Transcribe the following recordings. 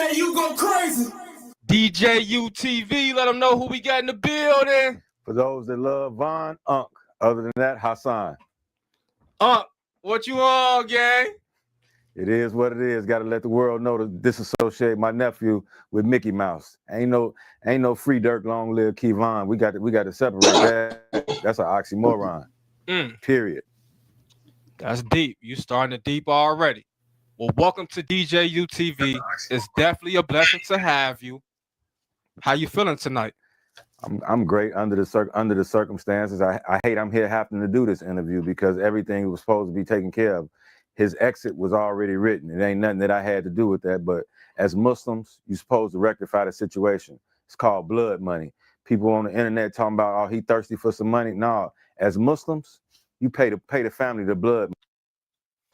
DJ, you go crazy. DJ UTV, let them know who we got in the building. For those that love Von, Unc. Other than that, Hassan. Unc, what you on, gang? It is what it is. Got to let the world know to disassociate my nephew with Mickey Mouse. Ain't no free Dirk, long live Kevon. We got to separate that. That's an oxymoron. Period. That's deep. You starting to deep already. Well, welcome to DJ UTV. It's definitely a blessing to have you. How you feeling tonight? I'm great under the circumstances. I hate I'm here having to do this interview because everything was supposed to be taken care of. His exit was already written. It ain't nothing that I had to do with that. But as Muslims, you're supposed to rectify the situation. It's called blood money. People on the internet talking about, oh, he thirsty for some money. No, as Muslims, you pay the family the blood money.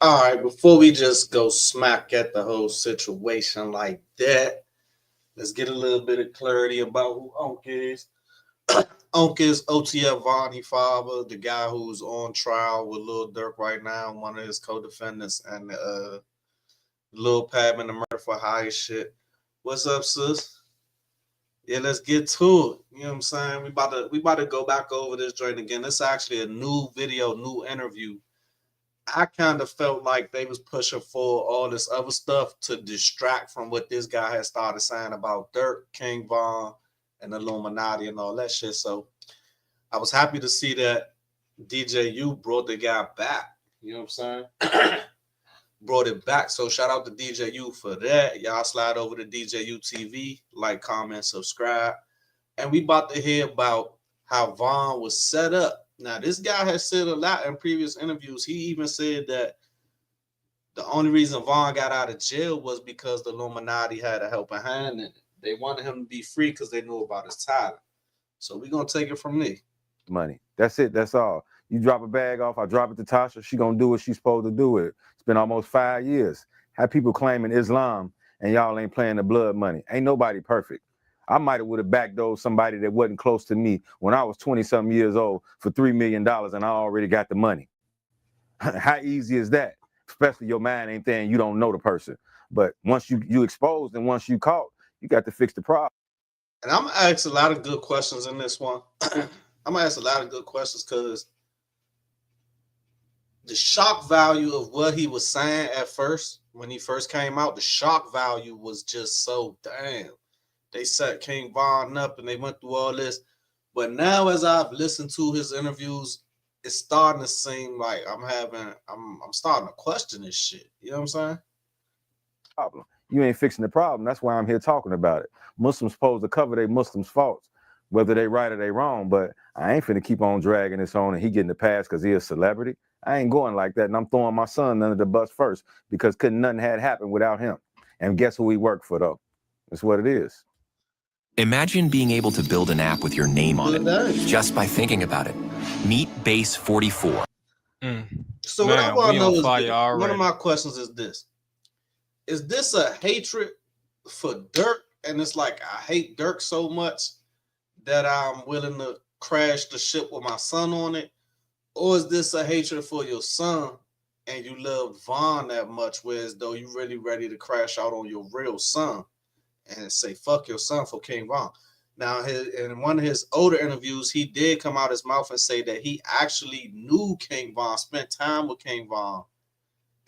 All right, before we just go smack at the whole situation like that, let's get a little bit of clarity about who Unc is. Unc is OTF Vonnie Father, the guy who's on trial with Lil Durk right now, one of his co-defendants, and Lil Pab in the murder for hire shit. What's up, sis? Yeah, let's get to it. You know what I'm saying? We about to go back over this joint again. This is actually a new video, new interview. I kind of felt like they was pushing for all this other stuff to distract from what this guy had started saying about Durk, King Von, and Illuminati and all that shit. So I was happy to see that DJ U brought the guy back. You know what I'm saying? Brought it back. So shout out to DJ U for that. Y'all slide over to DJ U TV, like, comment, subscribe. And we about to hear about how Von was set up. Now, this guy has said a lot in previous interviews. He even said that the only reason Von got out of jail was because the Illuminati had a helping hand in it. They wanted him to be free because they knew about his talent. So we're going to take it from me. Money. That's it. That's all. You drop a bag off, I drop it to Tasha. She going to do what she's supposed to do with it. It's been almost 5 years. Have people claiming Islam and y'all ain't playing the blood money. Ain't nobody perfect. I might have would have backdoored somebody that wasn't close to me when I was 20-something years old for $3 million and I already got the money. How easy is that? Especially your mind ain't there and you don't know the person. But once you exposed and once you caught, you got to fix the problem. And I'm going to ask a lot of good questions in this one. I'm going to ask a lot of good questions because the shock value of what he was saying at first, when he first came out, the shock value was just so damn. They set King Von up and they went through all this. But now as I've listened to his interviews, it's starting to seem like I'm starting to question this shit. You know what I'm saying? Problem. You ain't fixing the problem. That's why I'm here talking about it. Muslims supposed to cover their Muslims' faults, whether they right or they wrong. But I ain't finna keep on dragging this on and he getting the pass because he a celebrity. I ain't going like that. And I'm throwing my son under the bus first because nothing had happened without him. And guess who he worked for, though? That's what it is. Imagine being able to build an app with your name on it just by thinking about it. Meet Base 44. So what I want to know is this. One of my questions is this. Is this a hatred for Durk? And it's like, I hate Durk so much that I'm willing to crash the ship with my son on it? Or is this a hatred for your son and you love Von that much, whereas though you really ready to crash out on your real son and say, fuck your son for King Von? Now, in one of his older interviews, he did come out his mouth and say that he actually knew King Von, spent time with King Von,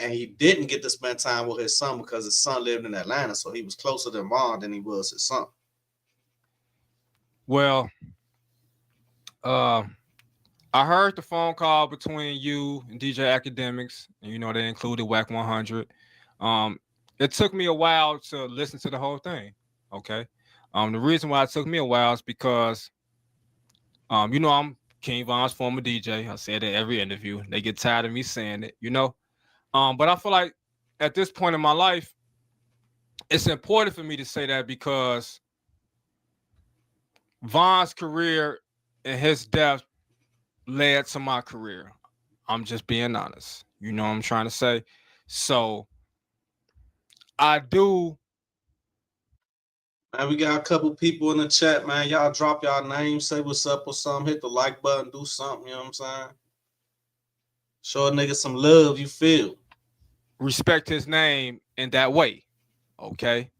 and he didn't get to spend time with his son because his son lived in Atlanta, so he was closer to Von than he was his son. Well, I heard the phone call between you and DJ Academics, and you know they included WAC 100. It took me a while to listen to the whole thing. Okay. The reason why it took me a while is because, you know, I'm King Von's former DJ. I say it in every interview. They get tired of me saying it, you know. But I feel like at this point in my life, it's important for me to say that because Von's career and his death led to my career. I'm just being honest. You know what I'm trying to say? So I do. Man, we got a couple people in the chat, man. Y'all drop y'all names, say what's up or something, hit the like button, do something, you know what I'm saying? Show a nigga some love, you feel. Respect his name in that way, okay?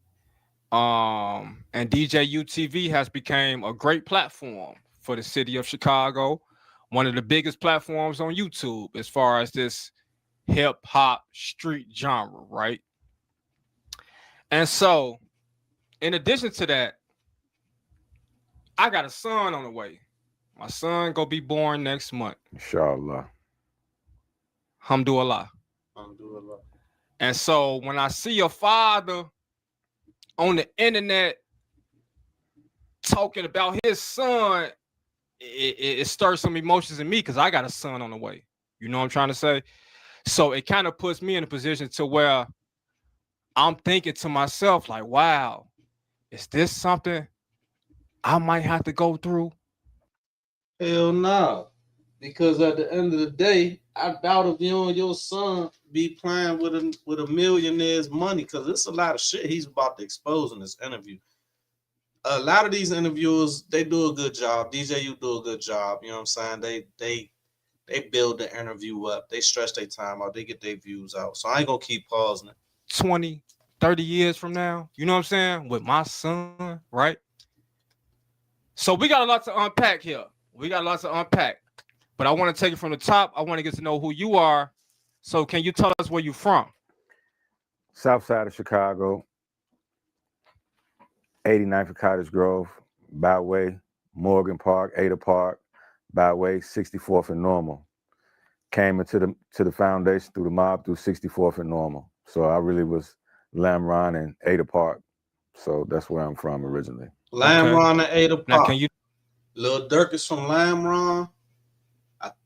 And DJ UTV has become a great platform for the city of Chicago, one of the biggest platforms on YouTube as far as this hip hop street genre, right? And so, in addition to that, I got a son on the way. My son gonna be born next month. Inshallah. Alhamdulillah. Alhamdulillah. And so when I see your father on the internet talking about his son, it stirs some emotions in me because I got a son on the way. You know what I'm trying to say? So it kind of puts me in a position to where I'm thinking to myself, like, wow, is this something I might have to go through? Hell no. Because at the end of the day, I doubt if you and your son be playing with a millionaire's money, because it's a lot of shit he's about to expose in this interview. A lot of these interviewers, they do a good job. DJ, you do a good job. You know what I'm saying? They build the interview up. They stretch their time out. They get their views out. So I ain't gonna keep pausing it. 20, 30 years from now, you know what I'm saying? With my son, right? So we got a lot to unpack here. But I want to take it from the top. I want to get to know who you are. So can you tell us where you're from? South side of Chicago, 89th and Cottage Grove, Byway, Morgan Park, Ada Park, Byway, 64th and Normal. Came into the foundation through the mob through 64th and Normal. So I really was Lamron and Ada Park. So that's where I'm from originally. Lamron and Ada Park. Now, can you? Lil Durk is from Lamron.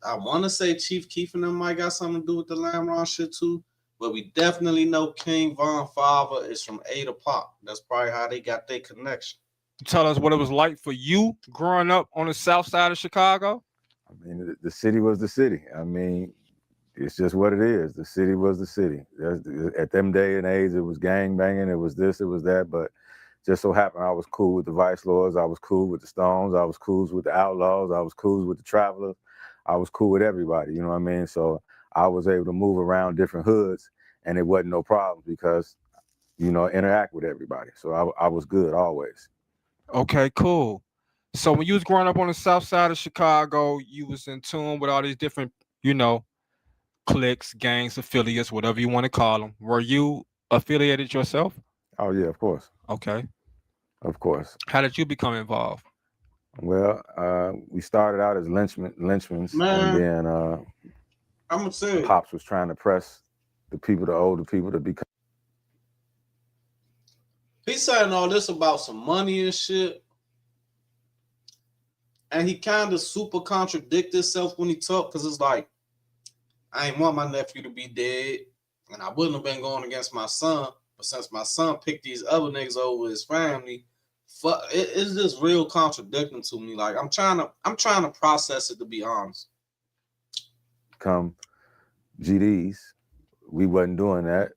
I want to say Chief Keef and them might got something to do with the Lamron shit too. But we definitely know King Von Father is from Ada Park. That's probably how they got their connection. Tell us what it was like for you growing up on the south side of Chicago. I mean, the city was the city. I mean, it's just what it is. The city was the city. At them day and age, it was gang banging. It was this, it was that. But just so happened I was cool with the Vice Lords. I was cool with the Stones. I was cool with the Outlaws. I was cool with the Travelers. I was cool with everybody. You know what I mean? So I was able to move around different hoods, and it wasn't no problem because, you know, interact with everybody. So I was good always. Okay, cool. So when you was growing up on the south side of Chicago, you was in tune with all these different, you know, cliques, gangs, affiliates, whatever you want to call them. Were you affiliated yourself? Oh, yeah, of course. Okay. Of course. How did you become involved? Well, we started out as lynchmans, Man, and then I'm gonna say Pops was trying to press the older people to become. he's saying all this about some money and shit. And he kind of super contradict himself when he talk, because it's like, I ain't want my nephew to be dead, and I wouldn't have been going against my son. But since my son picked these other niggas over his family, it's just real contradicting to me. Like I'm trying to process it, to be honest. Come GDs, we wasn't doing that.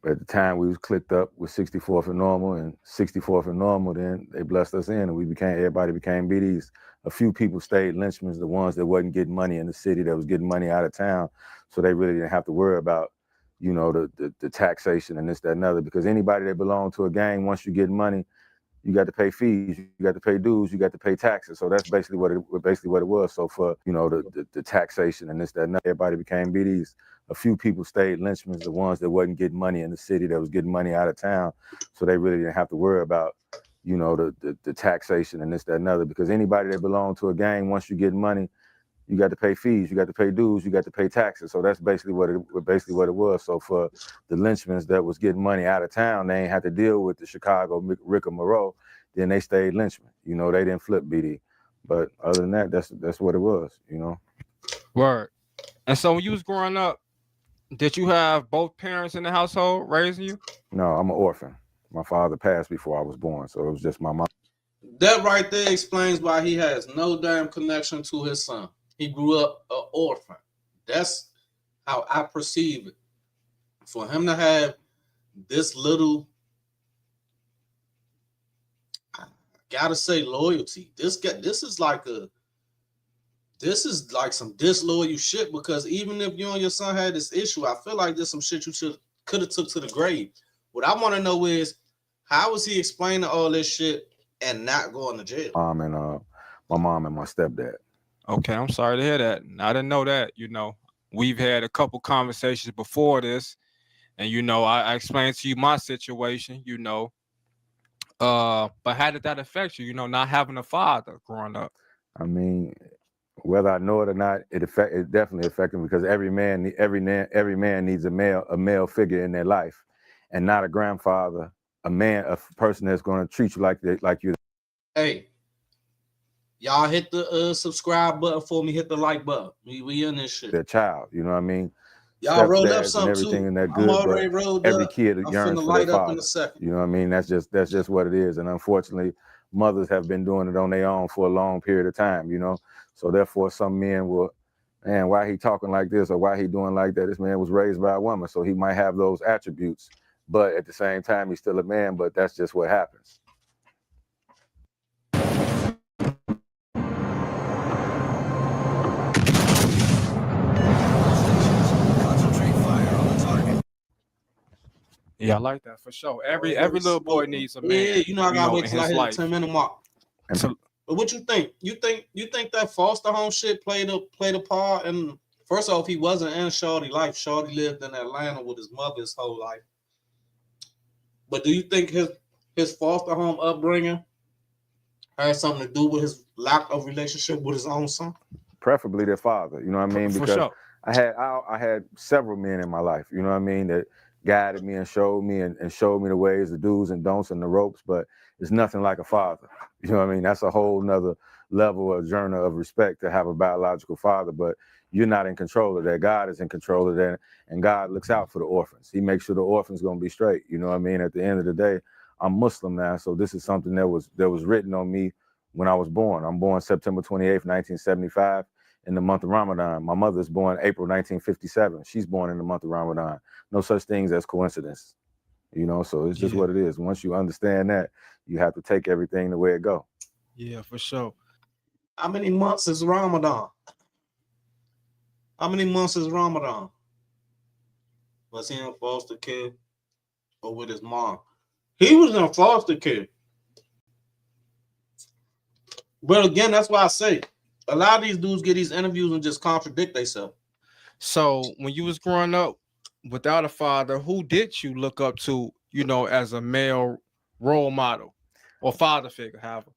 At the time, we was clicked up with 64th and Normal, and 64th and Normal, then they blessed us in, and everybody became BDs. A few people stayed lynchmans, the ones that wasn't getting money in the city, that was getting money out of town, so they really didn't have to worry about, you know, the taxation and this, that, and other, because anybody that belonged to a gang, once you get money, you got to pay fees, you got to pay dues, you got to pay taxes. So that's basically what it was. So for, you know, the taxation and this, that, and other, everybody became BDs. A few people stayed lynchmans, the ones that wasn't getting money in the city, that was getting money out of town. So they really didn't have to worry about, you know, the taxation and this, that, and other, because anybody that belonged to a gang, once you get money, you got to pay fees, you got to pay dues, you got to pay taxes. So that's basically what it was. So for the lynchmans that was getting money out of town, they ain't had to deal with the Chicago Rick or Moreau. Then they stayed lynchmen. You know, they didn't flip BD. But other than that, that's what it was. You know. Word. And so when you was growing up, did you have both parents in the household raising you? No, I'm an orphan. My father passed before I was born, so it was just my mom. That right there explains why he has no damn connection to his son. He grew up an orphan. That's how I perceive it. For him to have this little, I gotta say, loyalty. This is like some disloyal shit, because even if you and your son had this issue, I feel like there's some shit you could have took to the grave. What I want to know is, How was he explaining all this shit and not going to jail? My mom and my stepdad. Okay, I'm sorry to hear that. I didn't know that. We've had a couple conversations before this, and I explained to you my situation. But how did that affect you? Not having a father growing up. I mean, whether I know it or not, it definitely affected me because every man needs a male figure in their life, and not a grandfather, a person that's going to treat you like you. Hey, y'all hit the subscribe button for me. Hit the like button. We in this shit. Their child, you know what I mean? Y'all roll up something and everything too. And that I'm good, already but rolled every up. kid I'm yearns finna for their light up father. in a second. You know what I mean? That's just what it is. And unfortunately, mothers have been doing it on their own for a long period of time. So therefore, some men will, man, why he talking like this or why he doing like that? This man was raised by a woman, so he might have those attributes, but at the same time, he's still a man. But that's just what happens. Yeah, I like that for sure. Every little boy needs a man. Yeah, I gotta wait till I hit the 10-minute mark. So, but what you think? You think that foster home shit played a part? And first off, he wasn't in Shorty life. Shorty lived in Atlanta with his mother his whole life. But do you think his foster home upbringing had something to do with his lack of relationship with his own son? Preferably their father. You know what I mean? Because sure. I had several men in my life. You know what I mean? That guided me and showed me and showed me the ways, the do's and don'ts and the ropes, but it's nothing like a father. You know what I mean? That's a whole nother level or journey of respect to have a biological father, but you're not in control of that. God is in control of that, and God looks out for the orphans. He makes sure the orphans gonna be straight. You know what I mean? At the end of the day, I'm Muslim now, so this is something that was written on me when I was born. I'm born September 28th, 1975. In the month of Ramadan. My mother's born April 1957. She's born in the month of Ramadan. No such things as coincidence, so it's just what it is. Once you understand that, you have to take everything the way it go. Yeah, for sure. How many months is Ramadan? Was he in foster care or with his mom? He was in foster care. But again, that's why I say a lot of these dudes get these interviews and just contradict themselves. So when you was growing up without a father, who did you look up to, as a male role model or father figure, however?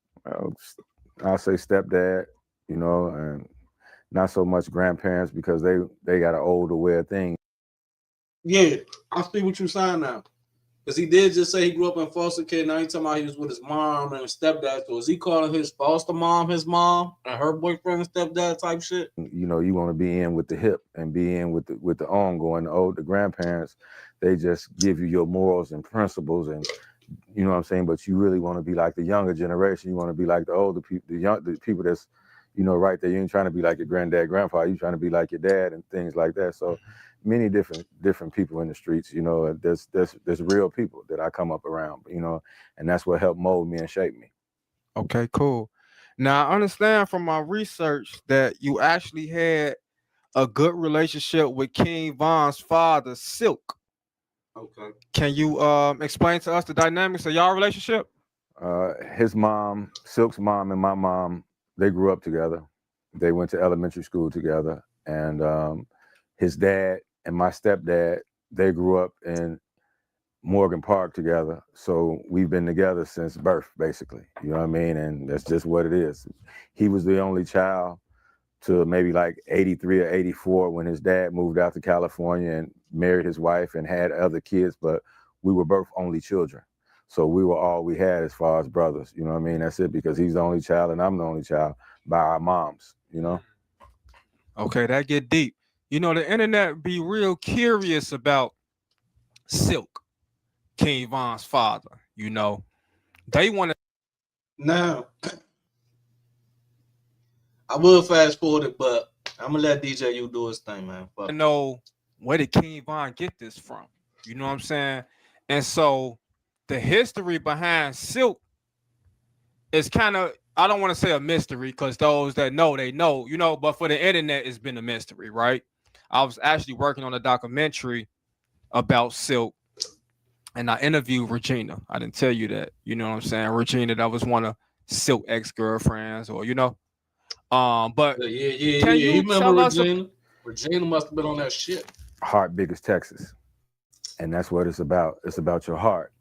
I'll say stepdad, and not so much grandparents because they got an older way of things. Yeah, I see what you're saying now. Because he did just say he grew up in foster care. Now he's talking about he was with his mom and his stepdad. So is he calling his foster mom his mom and her boyfriend and stepdad type shit? You want to be in with the hip and be in with the ongoing. The grandparents, they just give you your morals and principles, and you know what I'm saying. But you really want to be like the younger generation. You want to be like the older people, the people that's right there. You ain't trying to be like your granddad, grandpa. You trying to be like your dad and things like that. So many different people in the streets. There's real people that I come up around. And that's what helped mold me and shape me. Okay, cool. Now I understand from my research that you actually had a good relationship with King Von's father, Silk. Okay. Can you explain to us the dynamics of y'all relationship? His mom, Silk's mom, and my mom, they grew up together. They went to elementary school together, and his dad and my stepdad, they grew up in Morgan Park together. So we've been together since birth, basically. You know what I mean? And that's just what it is. He was the only child to maybe like 83 or 84 when his dad moved out to California and married his wife and had other kids, but we were both only children. So we were all we had as far as brothers. You know what I mean? That's it, because he's the only child and I'm the only child by our moms, Okay, that get deep. The internet be real curious about Silk, King Von's father. They want to. Now, I will fast forward it, but I'm gonna let DJ you do his thing, man. I know where did King Von get this from? You know what I'm saying? And so the history behind Silk is kind of, I don't want to say a mystery because those that know, they know, but for the internet, it's been a mystery, right? I was actually working on a documentary about Silk and I interviewed Regina. I didn't tell you that. You know what I'm saying? Regina, that was one of Silk ex-girlfriends, or but Yeah. can You you remember tell us? Regina? Regina must have been on that shit. Heart big as Texas, and that's what it's about. It's about your heart.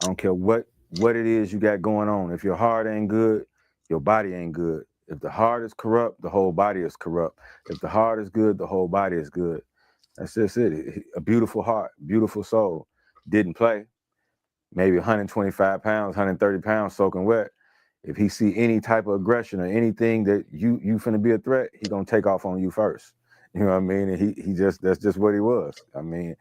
I don't care what it is you got going on. If your heart ain't good, your body ain't good. If the heart is corrupt, the whole body is corrupt. If the heart is good, the whole body is good. That's just it. A beautiful heart, beautiful soul. Didn't play. Maybe 125 pounds, 130 pounds soaking wet. If he see any type of aggression or anything that you finna be a threat, he gonna take off on you first. You know what I mean? And he just, that's just what he was. I mean,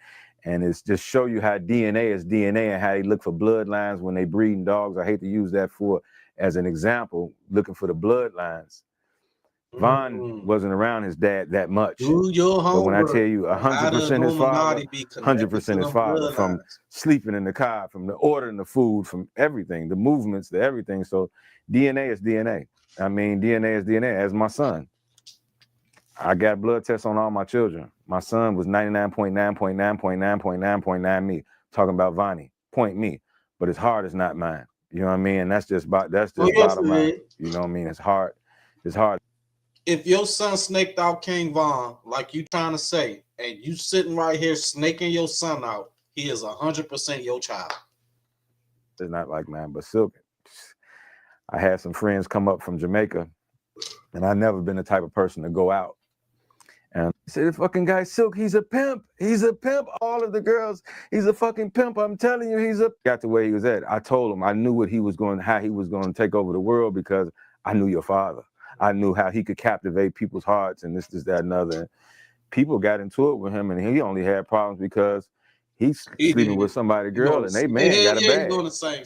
and it's just show you how DNA is DNA and how they look for bloodlines when they breeding dogs. I hate to use that for as an example, looking for the bloodlines. Von wasn't around his dad that much. Do your homework. But when I tell you 100% his father, be 100% his father, from sleeping in the car, from the ordering the food, from everything, the movements, the everything. So DNA is DNA. I mean, DNA is DNA. As my son, I got blood tests on all my children. My son was 99.9.9.9.9.9 me. Talking about Vonnie, point me. But his heart is not mine. You know what I mean? And that's just bottom line. You know what I mean? It's hard. It's hard. If your son snaked out King Von, like you trying to say, and you sitting right here snaking your son out, he is 100% your child. It's not like mine, but Silk. I had some friends come up from Jamaica, and I've never been the type of person to go out. And he said, the fucking guy, Silk, he's a pimp. He's a pimp. All of the girls, he's a fucking pimp. I'm telling you, got to where he was at. I told him I knew how he was going to take over the world because I knew your father. I knew how he could captivate people's hearts and this, that, and other. And people got into it with him, and he only had problems because he's sleeping with somebody's girl, and they man got a bag.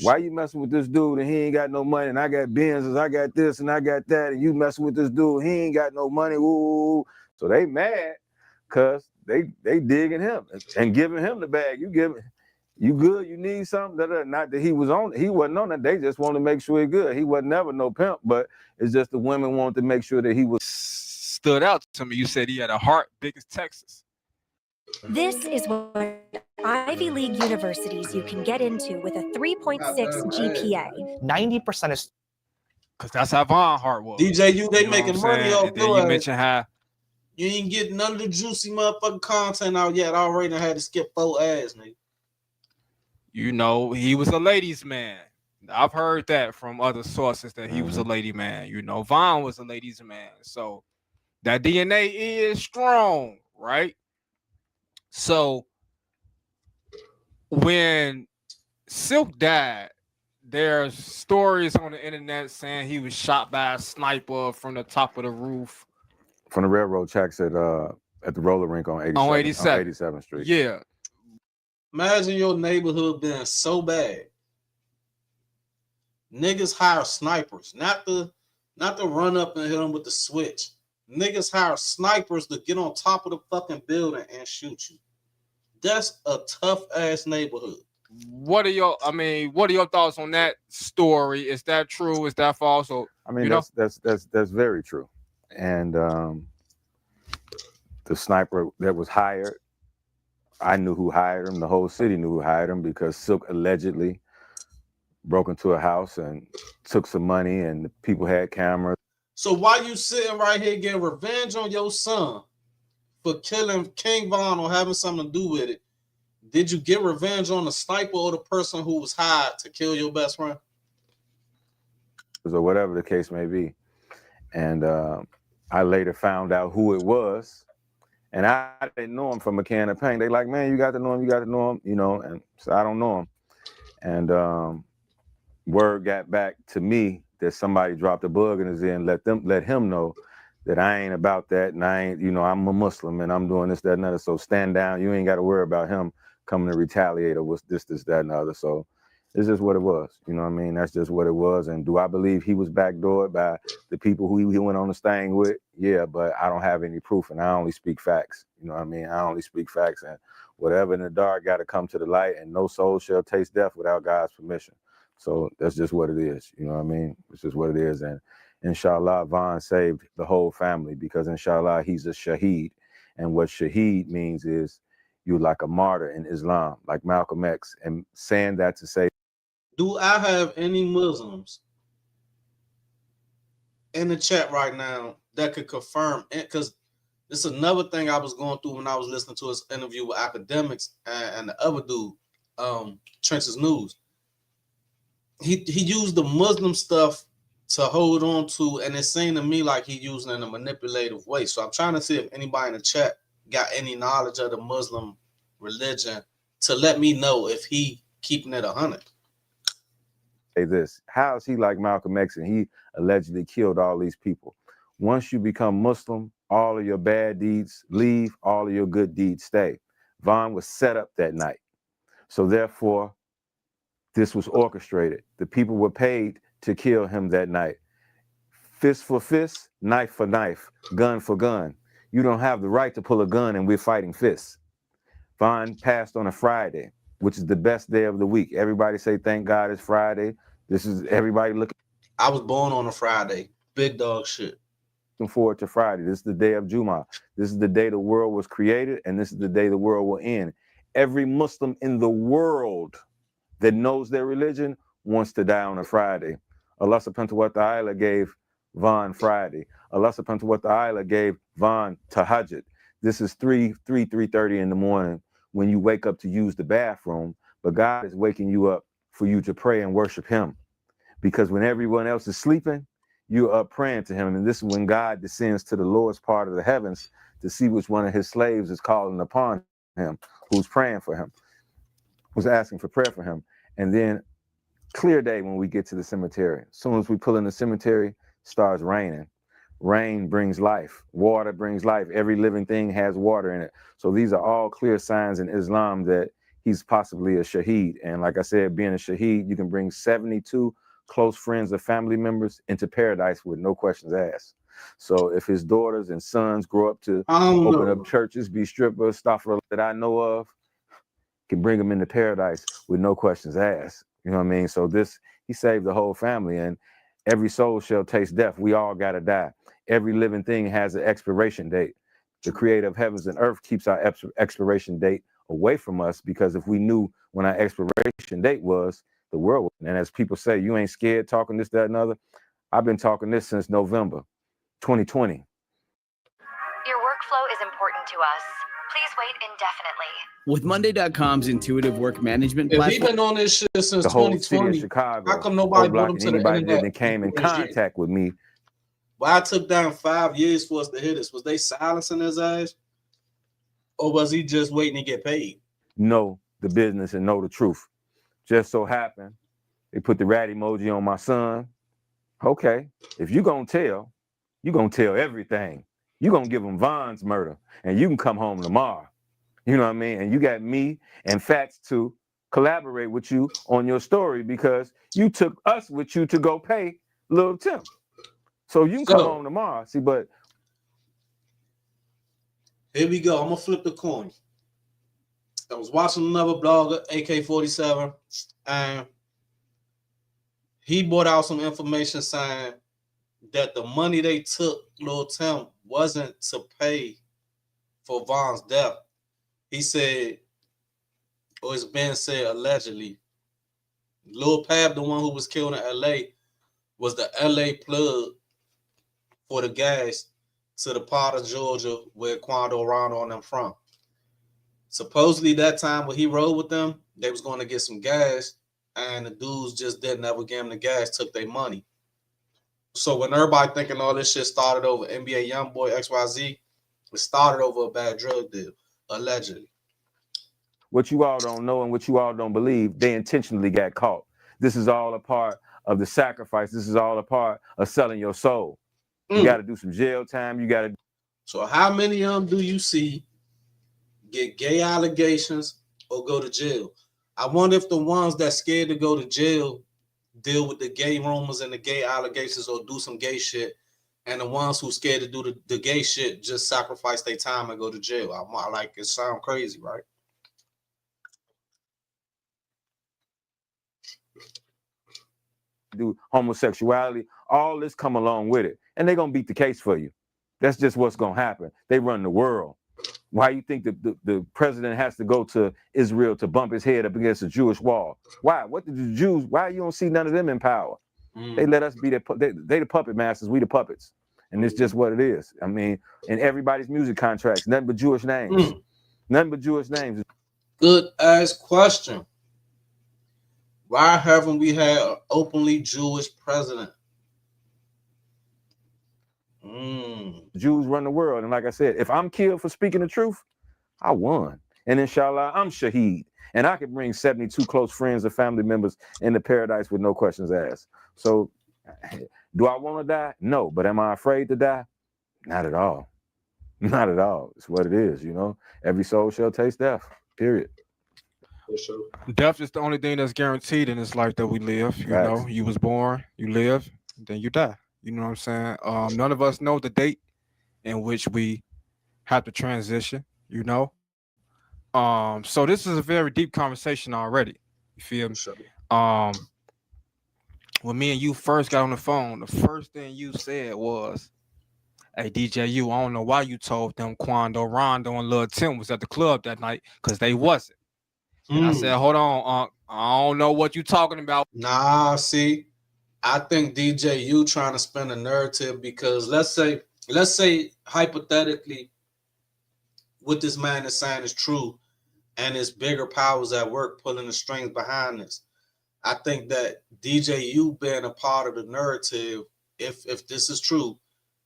Why you messing with this dude and he ain't got no money, and I got Benzes, I got this and I got that, and you messing with this dude, he ain't got no money, ooh. So they mad because they digging him and giving him the bag. You good, you need something. Not that he wasn't on it. They just want to make sure he good. He was never no pimp, but it's just the women wanted to make sure that he was. Stood out to me. You said he had a heart big as Texas. This is what Ivy League universities you can get into with a 3.6 GPA. 90% is because that's how Von Hart was. DJ, they making money off and then you mentioned how you ain't getting none of the juicy motherfucking content out yet. I already had to skip 4 ads, nigga. You know, he was a ladies' man. I've heard that from other sources that he was a lady man. You know, Von was a ladies' man. So that DNA is strong, right? So when Silk died, there's stories on the internet saying he was shot by a sniper from the top of the roof. From the railroad tracks at the roller rink on 87th Street. Yeah. Imagine your neighborhood being so bad. Niggas hire snipers, not to run up and hit them with the switch. Niggas hire snipers to get on top of the fucking building and shoot you. That's a tough ass neighborhood. What are your thoughts on that story? Is that true? Is that false? Or, I mean, that's very true. And the sniper that was hired, I knew who hired him. The whole city knew who hired him because Silk allegedly broke into a house and took some money, and the people had cameras. So why you sitting right here getting revenge on your son for killing King Von or having something to do with it? Did you get revenge on the sniper or the person who was hired to kill your best friend? Or whatever the case may be. And I later found out who it was. And I didn't know him from a can of paint. They like, man, you got to know him, you know, and so I don't know him. And word got back to me that somebody dropped a bug in his ear and let him know that I ain't about that, and I ain't, you know, I'm a Muslim and I'm doing this, that, and other. So stand down. You ain't got to worry about him coming to retaliate or what's this, that, and other. So it's just what it was. You know what I mean? That's just what it was. And do I believe he was backdoored by the people who he went on the thing with? Yeah, but I don't have any proof, and I only speak facts. You know what I mean? I only speak facts, and whatever in the dark got to come to the light, and no soul shall taste death without God's permission. So that's just what it is. You know what I mean? It's just what it is. And inshallah, Von saved the whole family because inshallah, he's a shaheed. And what shaheed means is you're like a martyr in Islam, like Malcolm X. And saying that to say, do I have any Muslims in the chat right now that could confirm it? Because this is another thing I was going through when I was listening to his interview with academics and the other dude, Trench's News. He used the Muslim stuff to hold on to, and it seemed to me like he used it in a manipulative way. So I'm trying to see if anybody in the chat got any knowledge of the Muslim religion to let me know if he keeping it 100. say this, how is he like Malcolm X and he allegedly killed all these people? Once you become Muslim, all of your bad deeds leave, all of your good deeds stay. Vaughn was set up that night. So therefore, this was orchestrated. The people were paid to kill him that night. Fist for fist, knife for knife, gun for gun. You don't have the right to pull a gun and we're fighting fists. Vaughn passed on a Friday, which is the best day of the week. Everybody say, thank God it's Friday. This is everybody looking. I was born on a Friday. Big dog shit. Looking forward to Friday. This is the day of Jummah. This is the day the world was created, and this is the day the world will end. Every Muslim in the world that knows their religion wants to die on a Friday. Allah subhanahu wa ta'ala gave Vaughn Friday. Allah subhanahu wa ta'ala gave Vaughn Tahajjud. This is 3:30 in the morning when you wake up to use the bathroom, but God is waking you up for you to pray and worship him. Because when everyone else is sleeping, you're up praying to him. And this is when God descends to the lowest part of the heavens to see which one of his slaves is calling upon him, who's praying for him, who's asking for prayer for him. And then clear day when we get to the cemetery. As soon as we pull in the cemetery, starts raining. Rain brings life. Water brings life. Every living thing has water in it. So these are all clear signs in Islam that he's possibly a shaheed. And like I said, being a shaheed, you can bring 72 close friends or family members into paradise with no questions asked. So if his daughters and sons grow up to open up churches, be strippers, stuff that I know of, can bring them into paradise with no questions asked. You know what I mean? So this, he saved the whole family, and every soul shall taste death. We all got to die. Every living thing has an expiration date. The creator of heavens and earth keeps our expiration date away from us, because if we knew when our expiration date was, the world would. And as people say, you ain't scared talking this, that, and other. I've been talking this since November 2020. Your workflow is important to us. Please wait indefinitely. With Monday.com's intuitive work management If platform, he been on this shit since The whole city 2020, of Chicago, how come nobody brought him blocking to the anybody internet? that came in contact with me. Why it took down 5 years for us to hit us? Was they silencing his ass? Or was he just waiting to get paid? Know the business and know the truth. Just so happened, they put the rat emoji on my son. Okay, if you gonna tell, you gonna tell everything. You gonna give him Vaughn's murder, and you can come home tomorrow. You know what I mean? And you got me and Fats to collaborate with you on your story, because you took us with you to go pay Lil Tim. So you can come home tomorrow. See, but here we go. I'm gonna flip the coin. I was watching another blogger, AK-47, and he brought out some information saying that the money they took Lil Tim wasn't to pay for Vaughn's death. He said, or it's been said allegedly, Lil Pab, the one who was killed in LA, was the LA plug for the gas to the part of Georgia where Quando Rondo and them from. Supposedly that time when he rode with them, they was going to get some gas, and the dudes just didn't ever give him the gas, took their money. So when everybody thinking all this shit started over NBA Youngboy XYZ, it started over a bad drug deal, allegedly. what you all don't know and what you all don't believe, they intentionally got caught. This is all a part of the sacrifice. This is all a part of selling your soul. You got to do some jail time. You got to. So how many of them do you see get gay allegations or go to jail? I wonder if the ones that scared to go to jail deal with the gay rumors and the gay allegations or do some gay shit, and the ones who scared to do the gay shit just sacrifice their time and go to jail. I like it. Sound crazy, right? Do homosexuality, all this come along with it, and they're gonna beat the case for you. That's just what's gonna happen. They run the world. Why you think the president has to go to Israel to bump his head up against a Jewish wall? Why? What did the Jews? Why you don't see none of them in power? They let us be they the puppet masters, we the puppets, and it's just what it is. I mean, in everybody's music contracts, nothing but Jewish names, nothing but Jewish names. Good ass question. Why haven't we had an openly Jewish president? Jews run the world, and like I said, if I'm killed for speaking the truth, I won, and inshallah, I'm shaheed, and I can bring 72 close friends or family members into paradise with no questions asked. So, do I want to die? No, but am I afraid to die? Not at all. Not at all. It's what it is, you know. Every soul shall taste death. Period. For sure. Death is the only thing that's guaranteed in this life that we live. You know, you was born, you live, then you die. You know what I'm saying? None of us know the date in which we have to transition, you know. So this is a very deep conversation already. You feel me? Sure. When me and you first got on the phone, the first thing you said was, "Hey DJ, I don't know why you told them Quando, Rondo, and Lil Tim was at the club that night, because they wasn't." And I said, "Hold on, I don't know what you talking about." Nah, see, I think DJ trying to spin a narrative, because let's say hypothetically what this man is saying is true, and it's bigger powers at work pulling the strings behind this. I think that DJ being a part of the narrative, if this is true,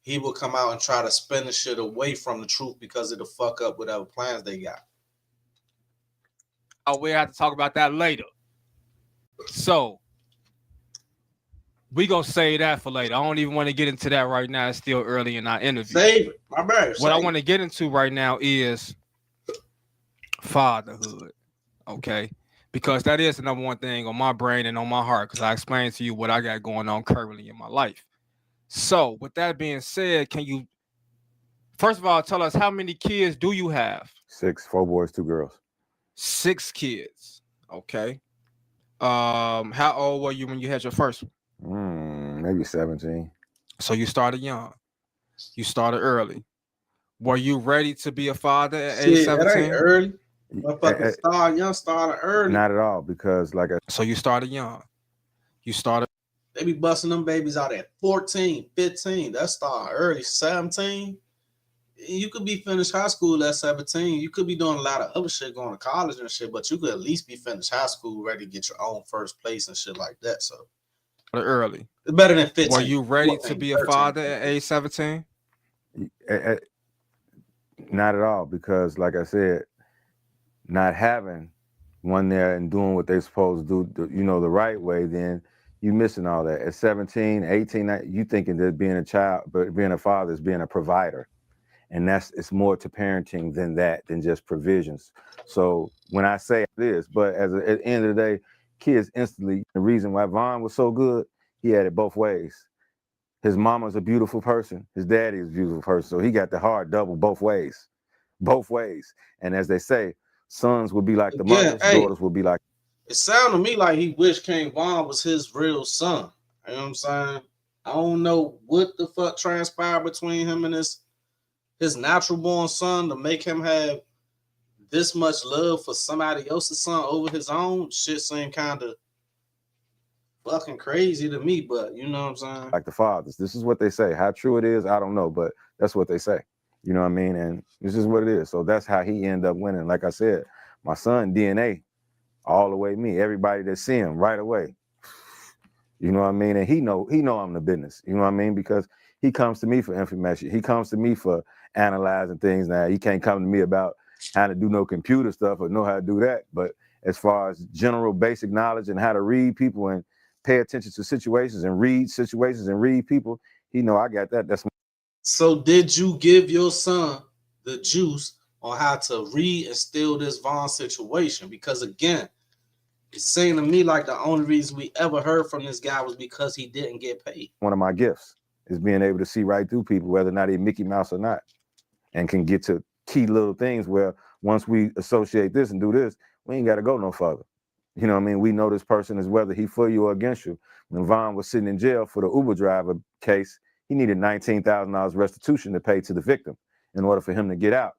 he will come out and try to spin the shit away from the truth because it'll fuck up whatever plans they got. Oh, we have to talk about that later. So we gonna save that for later. I don't even want to get into that right now. It's still early in our interview. Save it. My bad. What I want to get into right now is fatherhood. Okay. Because that is the number one thing on my brain and on my heart, because I explained to you what I got going on currently in my life. So with that being said, can you first of all tell us how many kids do you have? 6, 4 boys, 2 girls. 6 kids. Okay. How old were you when you had your first one? Maybe 17. So you started young. You started early. Were you ready to be a father at age 17? That ain't early. Motherfucking started early. Not at all, because so you started young. You started. They be busting them babies out at 14, 15. That start early. 17. You could be finished high school at 17. You could be doing a lot of other shit, going to college and shit, but you could at least be finished high school, ready to get your own first place and shit like that. So early. It's better than 15. Were you ready to be a father at age 17? Not at all, because like I said, not having one there and doing what they're supposed to do, the right way, then you missing all that. At 17, 18, you thinking that being a child, but being a father is being a provider. And it's more to parenting than that, than just provisions. So when I say this, but at the end of the day, kids instantly, the reason why Vaughn was so good, he had it both ways. His mama's a beautiful person. His daddy is a beautiful person. So he got the hard double both ways. And as they say, sons will be like the mothers, daughters will be like. It sounded to me like he wished King Vaughn was his real son. You know what I'm saying? I don't know what the fuck transpired between him and his natural born son to make him have this much love for somebody else's son over his own. Shit seemed kind of fucking crazy to me, but you know what I'm saying? Like the fathers. This is what they say. How true it is, I don't know, but that's what they say. You know what I mean? And this is what it is. So that's how he ended up winning. Like I said, my son, DNA, all the way me. Everybody that see him right away. You know what I mean? And he know I'm the business. You know what I mean? Because he comes to me for information. He comes to me for analyzing things. Now, he can't come to me about how to do no computer stuff or know how to do that. But as far as general basic knowledge and how to read people and pay attention to situations and read people, he know I got that. That's So did you give your son the juice on how to re-instill this Vaughn situation? Because again, it seemed to me like the only reason we ever heard from this guy was because he didn't get paid. One of my gifts is being able to see right through people, whether or not they're Mickey Mouse or not, and can get to key little things where once we associate this and do this, we ain't got to go no further. You know what I mean? We know this person is whether he for you or against you. When Vaughn was sitting in jail for the Uber driver case, he needed $19,000 restitution to pay to the victim in order for him to get out.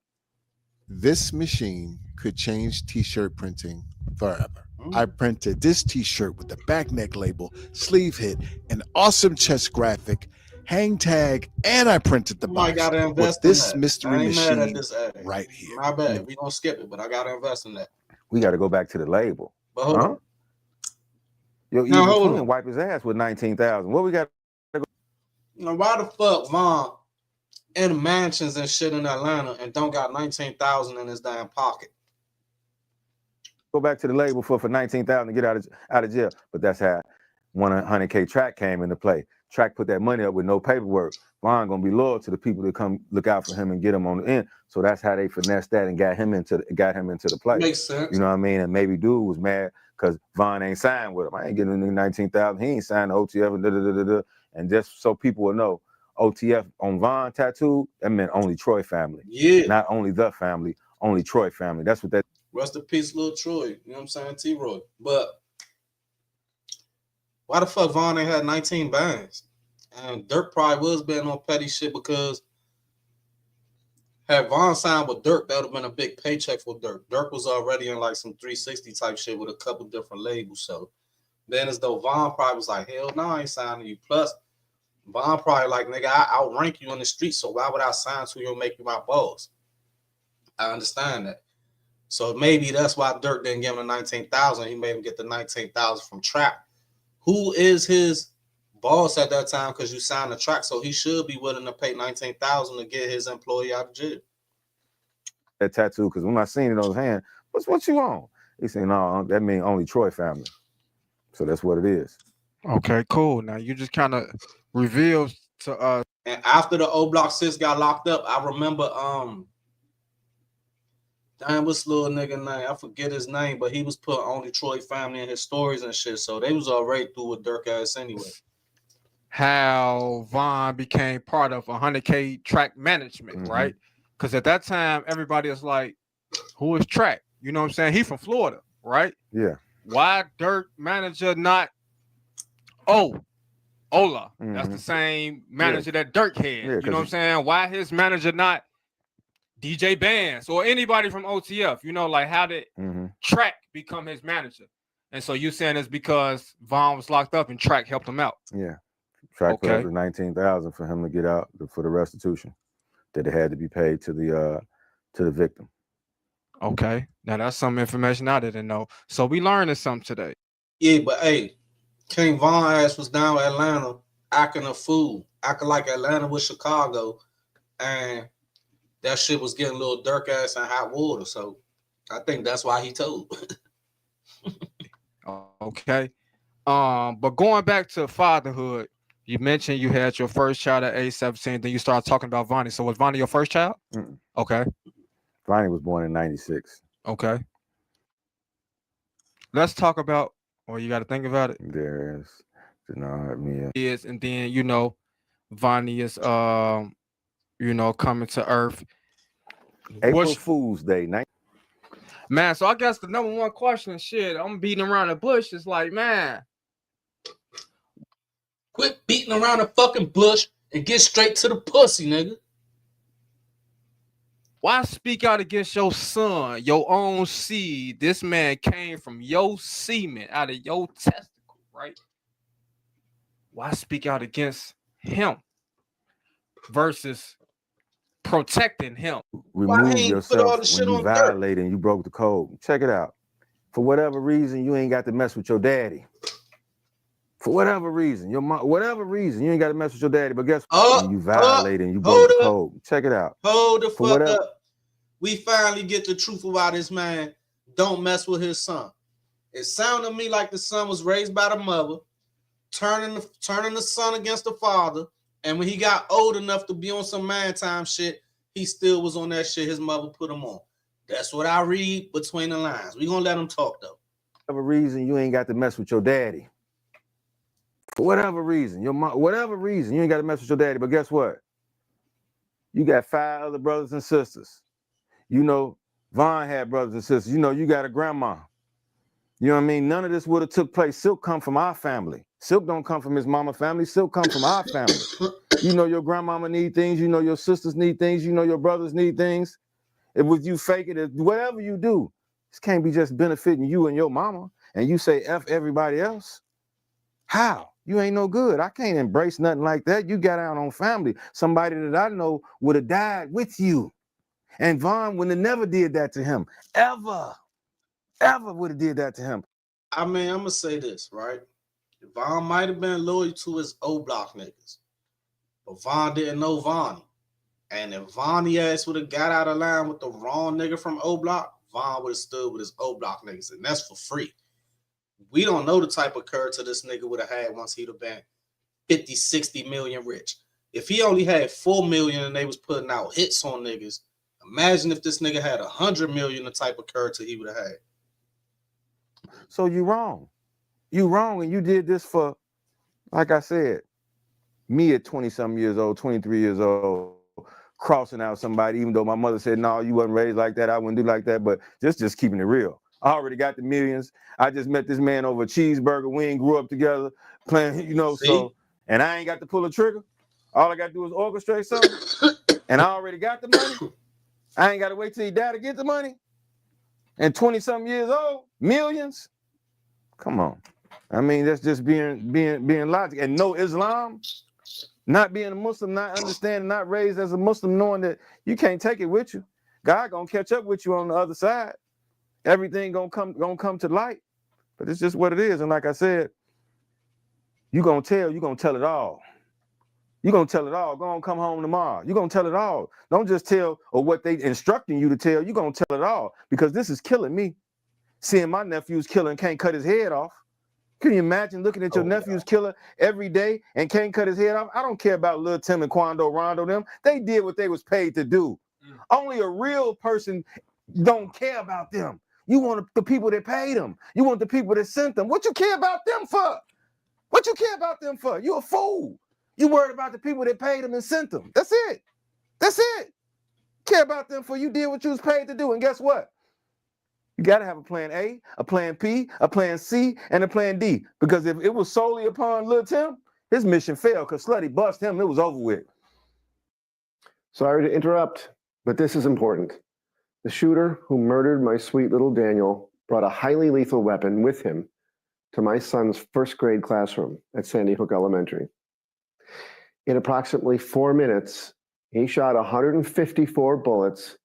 This machine could change t-shirt printing forever. I printed this t-shirt with the back neck label, sleeve hit, an awesome chest graphic, hang tag, and I printed the I box gotta invest with in this that. mystery I ain't mad at machine this ad. right here. My bad. We gonna skip it, but I gotta invest in that. We got to go back to the label. But hold on. Yo, Now, Evil hold Twin on. wipe his ass with 19,000. What we got? Now, why the fuck Von in mansions and shit in Atlanta and don't got 19,000 in his damn pocket? Go back to the label for 19,000 to get out of jail. But that's how 100K Track came into play. Track put that money up with no paperwork. Von gonna be loyal to the people that come look out for him and get him on the end. So that's how they finessed that and got him into the play. Makes sense. You know what I mean? And maybe dude was mad because Von ain't signed with him. I ain't getting him 19,000. He ain't signed the OTF and And just so people will know, OTF on Von tattoo, that meant only Troy family. Yeah. Not only the family, only Troy family. That's what that. Rest in peace, little Troy. You know what I'm saying? T-Roy. But why the fuck Von ain't had 19 bands? And Dirk probably was betting on petty shit because had Von signed with Dirk, that would have been a big paycheck for Dirk. Dirk was already in like some 360 type shit with a couple different labels. So then as though Von probably was like, hell no, I ain't signing you. Plus, Von probably like, nigga, I outrank you on the street, so why would I sign to you and make you my boss? I understand that. So maybe that's why Dirk didn't give him the 19,000. He made him get the 19,000 from Trap, who is his boss at that time because you signed the track. So he should be willing to pay 19,000 to get his employee out of jail. That tattoo, because when I seen it on his hand, what you on? He said, no, that means only Troy family. So that's what it is. Okay, cool. Now you just kind of revealed to us. And after the O Block 6 got locked up, I remember damn, what's little nigga name? I forget his name, but he was put only Troy family in his stories and shit. So they was already through with Dirk ass anyway. How Von became part of 100K Track management, right? Because at that time, everybody was like, who is Track? You know what I'm saying? He from Florida, right? Yeah. Why Dirk manager not Ola? That's the same manager that Dirk had. You know what I'm saying? Why his manager not DJ Bands or anybody from OTF? You know, like how did Track become his manager? And so you saying it's because Von was locked up and Track helped him out? Yeah. Track put up the 19,000 for him to get out for the restitution that it had to be paid to the victim. Okay, now that's some information I didn't know. So we learning something today. Yeah, but hey, King Von ass was down with Atlanta acting a fool, acting like Atlanta was Chicago, and that shit was getting a little Dirk ass in hot water. So I think that's why he told. Okay, but going back to fatherhood. You mentioned you had your first child at age 17, then you started talking about Vonnie. So was Vonnie your first child? Okay. Vonnie was born in 96. Okay. Let's talk about, or you got to think about it. There is. Is, and then, you know, Vonnie is, you know, coming to Earth. April Fool's Day. Man, so I guess the number one question, shit, I'm beating around the bush. Is like, man. Quit beating around the fucking bush and get straight to the pussy, nigga. Why speak out against your son, your own seed? This man came from your semen, out of your testicle, right? Why speak out against him versus protecting him? Remove yourself when you violated and you broke the code. Check it out. For whatever reason, you ain't got to mess with your daddy. For whatever reason, your mom, whatever reason, you ain't got to mess with your daddy. But guess what? When you violated and you broke the code. Check it out. Hold the fuck up. We finally get the truth about this man. Don't mess with his son. It sounded to me like the son was raised by the mother, turning the son against the father. And when he got old enough to be on some man time shit, he still was on that shit his mother put him on. That's what I read between the lines. We gonna let him talk though. For whatever reason, you ain't got to mess with your daddy. For whatever reason, whatever reason, you ain't got to mess with your daddy. But guess what? You got 5 other brothers and sisters. You know, Von had brothers and sisters. You know, you got a grandma. You know what I mean? None of this would have took place. Silk come from our family. Silk don't come from his mama family. Silk come from our family. You know your grandmama need things. You know your sisters need things. You know your brothers need things. If with you faking it, whatever you do, this can't be just benefiting you and your mama, and you say F everybody else. How? You ain't no good. I can't embrace nothing like that. You got out on family. Somebody that I know would have died with you. And Vaughn would have never did that to him. Ever would have did that to him. I mean, I'm gonna say this, right? Vaughn might have been loyal to his O Block niggas, but Vaughn didn't know Vonnie. And if Vonnie ass would have got out of line with the wrong nigga from O Block, Vaughn would have stood with his O Block niggas, and that's for free. We don't know the type of character this nigga would have had once he'd have been 50, 60 million rich. If he only had 4 million and they was putting out hits on niggas, imagine if this nigga had 100 million, the type of character he would have had. So you wrong. You wrong, and you did this for, like I said, me at 20-something years old, 23 years old, crossing out somebody, even though my mother said, no, you wasn't raised like that, I wouldn't do like that, but just keeping it real. I already got the millions. I just met this man over a cheeseburger. We ain't grew up together playing, you know, so, and I ain't got to pull a trigger. All I got to do is orchestrate something, and I already got the money. I ain't got to wait till he died to get the money. And 20-something years old, millions. Come on. I mean, that's just being logical. And no Islam, not being a Muslim, not understanding, not raised as a Muslim, knowing that you can't take it with you. God gonna catch up with you on the other side. Everything gonna come to light. But it's just what it is. And like I said, you're gonna tell it all. You're gonna tell it all. Go on, come home tomorrow. You're gonna tell it all. Don't just tell or what they instructing you to tell. You're gonna tell it all, because this is killing me. Seeing my nephew's killer and can't cut his head off. Can you imagine looking at your nephew's killer every day and can't cut his head off? I don't care about Lil Tim and Quando Rondo them. They did what they was paid to do. Only a real person don't care about them. You want the people that paid them. You want the people that sent them. What you care about them for? What you care about them for? You a fool. You worried about the people that paid them and sent them. That's it. That's it. Care about them for you did what you was paid to do. And guess what? You got to have a plan A, a plan P, a plan C, and a plan D. Because if it was solely upon Lil Tim, his mission failed because Slutty bust him. It was over with. Sorry to interrupt, but this is important. The shooter who murdered my sweet little Daniel brought a highly lethal weapon with him to my son's first grade classroom at Sandy Hook Elementary. In approximately 4 minutes, he shot 154 bullets,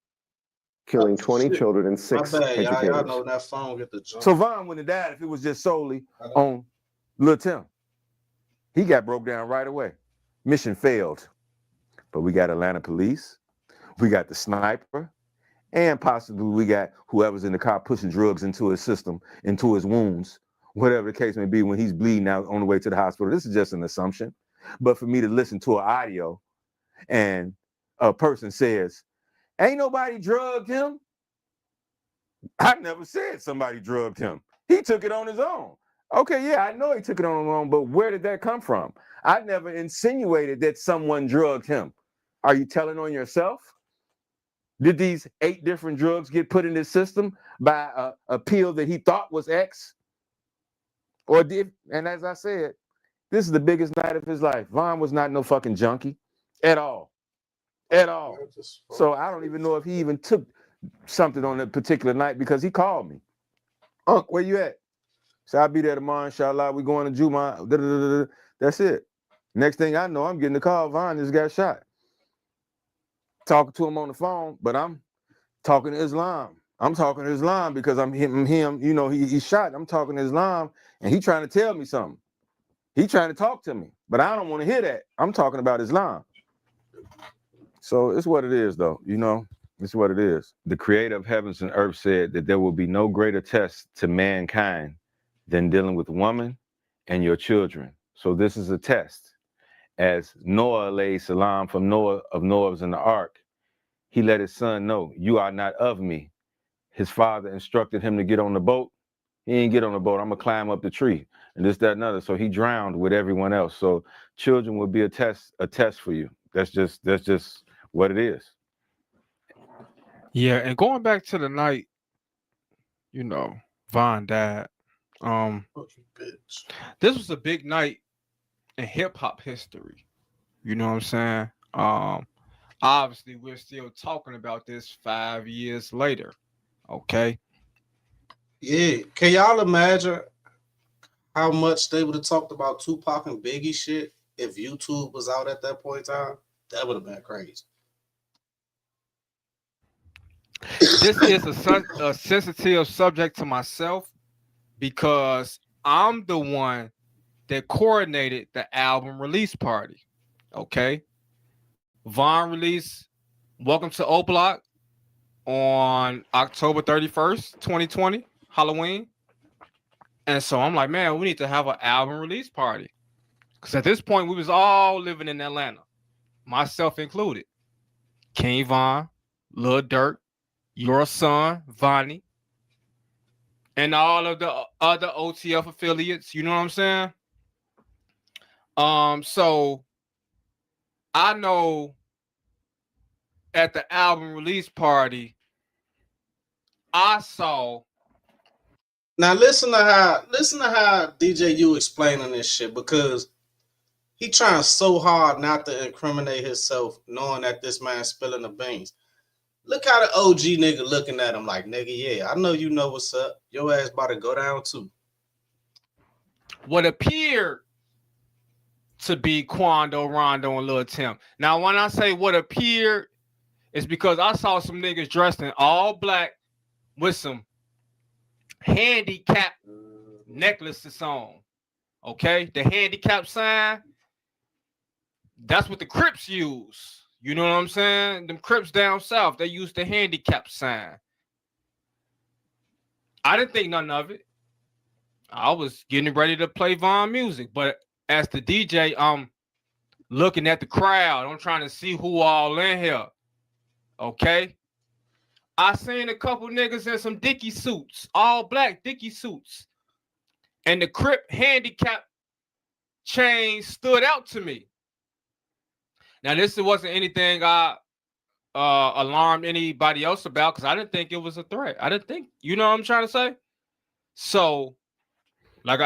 killing 20 children and 6 educators. Y'all know that phone get the jump. So Vaughn wouldn't have died if it was just solely on Lil Tim. He got broke down right away. Mission failed. But we got Atlanta police, we got the sniper, and possibly we got whoever's in the car pushing drugs into his system, into his wounds, whatever the case may be, when he's bleeding out on the way to the hospital. This is just an assumption. But for me to listen to an audio and a person says, ain't nobody drugged him. I never said somebody drugged him. He took it on his own. Okay, yeah, I know he took it on his own, but where did that come from? I never insinuated that someone drugged him. Are you telling on yourself? Did these 8 different drugs get put in his system by a pill that he thought was X? Or did, and as I said, this is the biggest night of his life. Vaughn was not no fucking junkie at all. At all. So I don't even know if he even took something on that particular night, because he called me. Unc, where you at? So I'll be there tomorrow, inshallah. We going to Juma. That's it. Next thing I know, I'm getting the call. Vaughn just got shot. Talking to him on the phone, but I'm talking to Islam. I'm talking to Islam because I'm him, you know, he's shot. I'm talking to Islam, and he trying to tell me something. He trying to talk to me, but I don't want to hear that. I'm talking about Islam. So it's what it is, though. You know, it's what it is. The creator of heavens and earth said that there will be no greater test to mankind than dealing with woman and your children. So this is a test. As Noah alayhi salam from Noah was in the ark, he let his son know, you are not of me. His father instructed him to get on the boat. He didn't get on the boat. I'm gonna climb up the tree and this, that, and other. So he drowned with everyone else. So children will be a test for you. That's just what it is. Yeah, and going back to the night, you know, Vaughn died. This was a big night in hip hop history. You know what I'm saying? obviously we're still talking about this 5 years later. Okay. Yeah. Can y'all imagine how much they would have talked about Tupac and Biggie shit if YouTube was out at that point in time? That would have been crazy. This is a sensitive subject to myself because I'm the one that coordinated the album release party. Okay. Vaughn released Welcome to O Block on October 31st, 2020, Halloween. And so I'm like, man, we need to have an album release party. Because at this point, we was all living in Atlanta, myself included. King Von, Lil Durk, your son, Vonnie, and all of the other OTF affiliates. You know what I'm saying? So I know at the album release party, I saw. Now listen to how DJ U explaining this shit, because he trying so hard not to incriminate himself, knowing that this man's spilling the beans. Look how the OG nigga looking at him like, nigga, yeah, I know you know what's up. Your ass about to go down too. What appeared to be Quando, Rondo, and Lil Tim. Now, when I say what appeared, it's because I saw some niggas dressed in all black with some handicap necklaces on. Okay? The handicap sign, that's what the Crips use. You know what I'm saying? Them Crips down south, they use the handicap sign. I didn't think nothing of it. I was getting ready to play Vaughn music, but as the DJ, I'm looking at the crowd. I'm trying to see who all in here. Okay? I seen a couple niggas in some Dickie suits, all black Dickie suits. And the Crip handicap chain stood out to me. Now, this wasn't anything I alarmed anybody else about, because I didn't think it was a threat. I didn't think, you know what I'm trying to say? So, like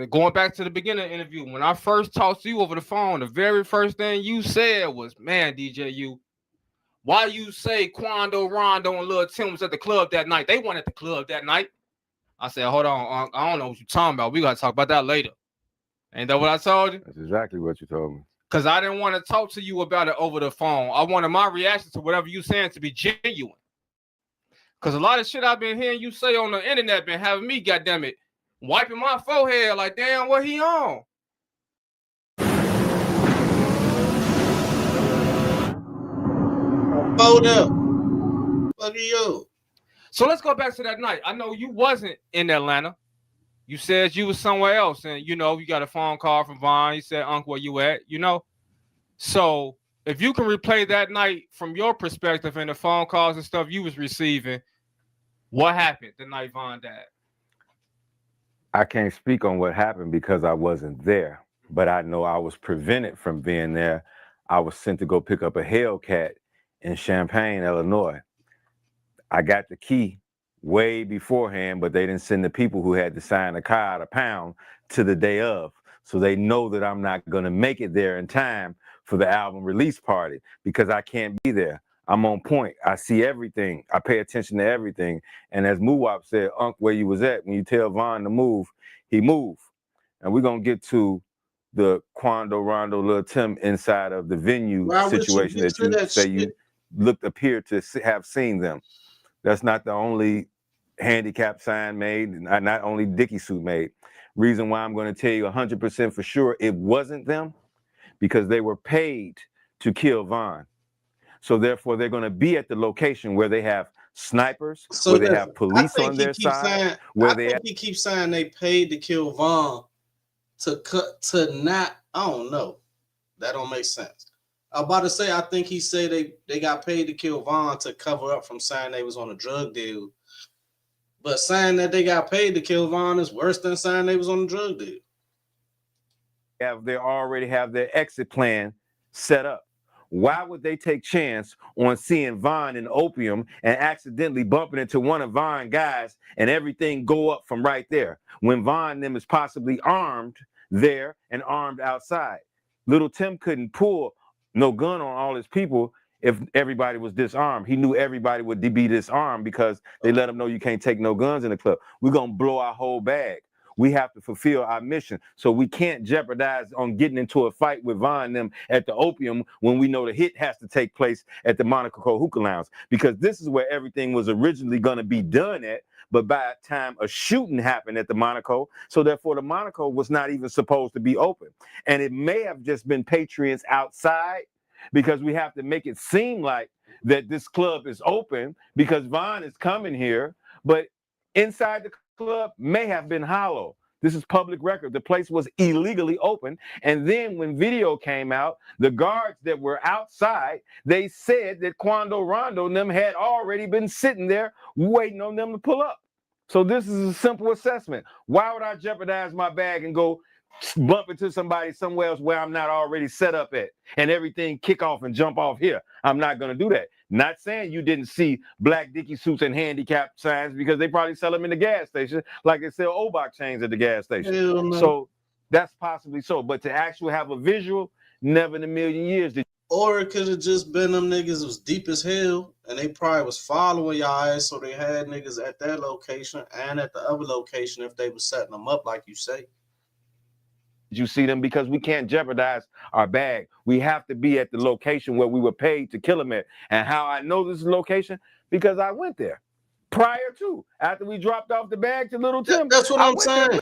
going back to the beginning of the interview, when I first talked to you over the phone, the very first thing you said was, man, DJ U, why you say Quando, Rondo, and Lil Tim was at the club that night? They weren't at the club that night. I said, hold on, I don't know what you're talking about. We got to talk about that later. Ain't that what I told you? That's exactly what you told me. Because I didn't want to talk to you about it over the phone. I wanted my reaction to whatever you saying to be genuine. Because a lot of shit I've been hearing you say on the internet been having me, goddammit, wiping my forehead like, damn, what he on? Hold up. Fuck you. So let's go back to that night. I know you wasn't in Atlanta. You said you was somewhere else, and you know, you got a phone call from Vaughn. He said, Uncle, where you at? You know? So if you can replay that night from your perspective and the phone calls and stuff you was receiving, what happened the night Vaughn died? I can't speak on what happened because I wasn't there, but I know I was prevented from being there. I was sent to go pick up a Hellcat in Champaign, Illinois. I got the key way beforehand, but they didn't send the people who had to sign the car out of pound to the day of. So they know that I'm not going to make it there in time for the album release party because I can't be there. I'm on point. I see everything. I pay attention to everything. And as Muwap said, Unc, where you was at, when you tell Vaughn to move, he moved. And we're going to get to the Quando, Rondo, Lil Tim inside of the venue situation that you say you appear to have seen them. That's not the only handicap sign made, not only Dickie suit made. Reason why I'm going to tell you 100% for sure it wasn't them, because they were paid to kill Vaughn. So therefore, they're going to be at the location where they have snipers, so where they have police on their side. He keeps saying they paid to kill Vaughn to not, I don't know. That don't make sense. I'm about to say, I think he said they got paid to kill Vaughn to cover up from saying they was on a drug deal. But saying that they got paid to kill Vaughn is worse than saying they was on a drug deal. They already have their exit plan set up. Why would they take chance on seeing Vaughn in opium and accidentally bumping into one of Vaughn's guys and everything go up from right there when Vaughn them is possibly armed there and armed outside? Little Tim couldn't pull no gun on all his people if everybody was disarmed. He knew everybody would be disarmed because they let him know you can't take no guns in the club. We're gonna blow our whole bag. We have to fulfill our mission. So we can't jeopardize on getting into a fight with Von and them at the Opium when we know the hit has to take place at the Monaco Hookah Lounge, because this is where everything was originally going to be done at. But by the time a shooting happened at the Monaco, so therefore the Monaco was not even supposed to be open. And it may have just been patrons outside, because we have to make it seem like that this club is open because Von is coming here, but inside the club may have been hollow. This is public record. The place was illegally open. And then when video came out, the guards that were outside, they said that Quando Rondo and them had already been sitting there waiting on them to pull up. So this is a simple assessment. Why would I jeopardize my bag and go bump into somebody somewhere else where I'm not already set up at, and everything kick off and jump off here? I'm not going to do that. Not saying you didn't see black Dickie suits and handicap signs, because they probably sell them in the gas station like they sell Obach chains at the gas station. So that's possibly so. But to actually have a visual, never in a million years. Or it could have just been them niggas was deep as hell, and they probably was following y'all ass, so they had niggas at that location and at the other location if they was setting them up like you say. You see them, because we can't jeopardize our bag. We have to be at the location where we were paid to kill them at. And how I know this is location? Because I went there prior to, after we dropped off the bag to Little Tim. That's what I'm saying.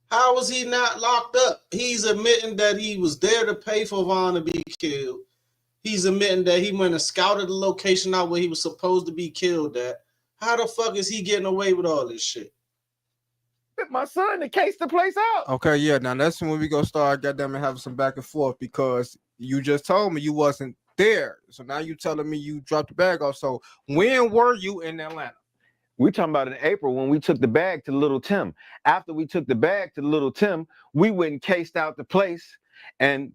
How was he not locked up? He's admitting that he was there to pay for Von to be killed. He's admitting that he went and scouted the location out where he was supposed to be killed at. How the fuck is he getting away with all this shit? My son to case the place out. Okay, yeah. Now that's when we go start goddamn having some back and forth, because you just told me you wasn't there. So now you telling me you dropped the bag off. So when were you in Atlanta? We talking about in April when we took the bag to Little Tim. After we took the bag to Little Tim, we went and cased out the place, and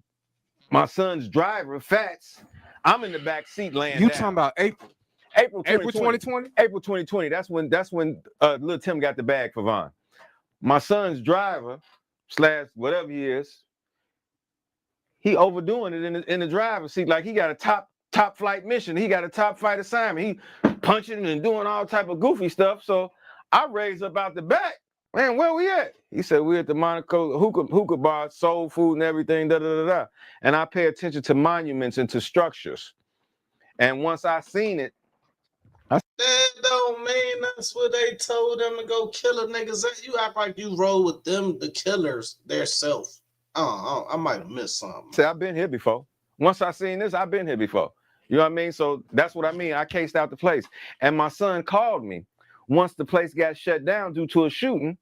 my son's driver, Fats, I'm in the back seat laying You down. talking about April? April 2020? April 2020. That's when Little Tim got the bag for Von. My son's driver / whatever he is, he overdoing it in the driver's seat, like he got a top flight mission. He got a top flight assignment. He punching and doing all type of goofy stuff. So I raised up out the back. Man, where we at? He said, we're at the Monaco hookah bar, soul food and everything, da-da-da-da. And I pay attention to monuments and to structures. And once I seen it, That don't mean that's what they told them to go kill a niggas. You act like you roll with them, the killers, their self. I might have missed something. say, I've been here before. Once I seen this, I've been here before. You know what I mean? So that's what I mean. I cased out the place. And my son called me once the place got shut down due to a shooting.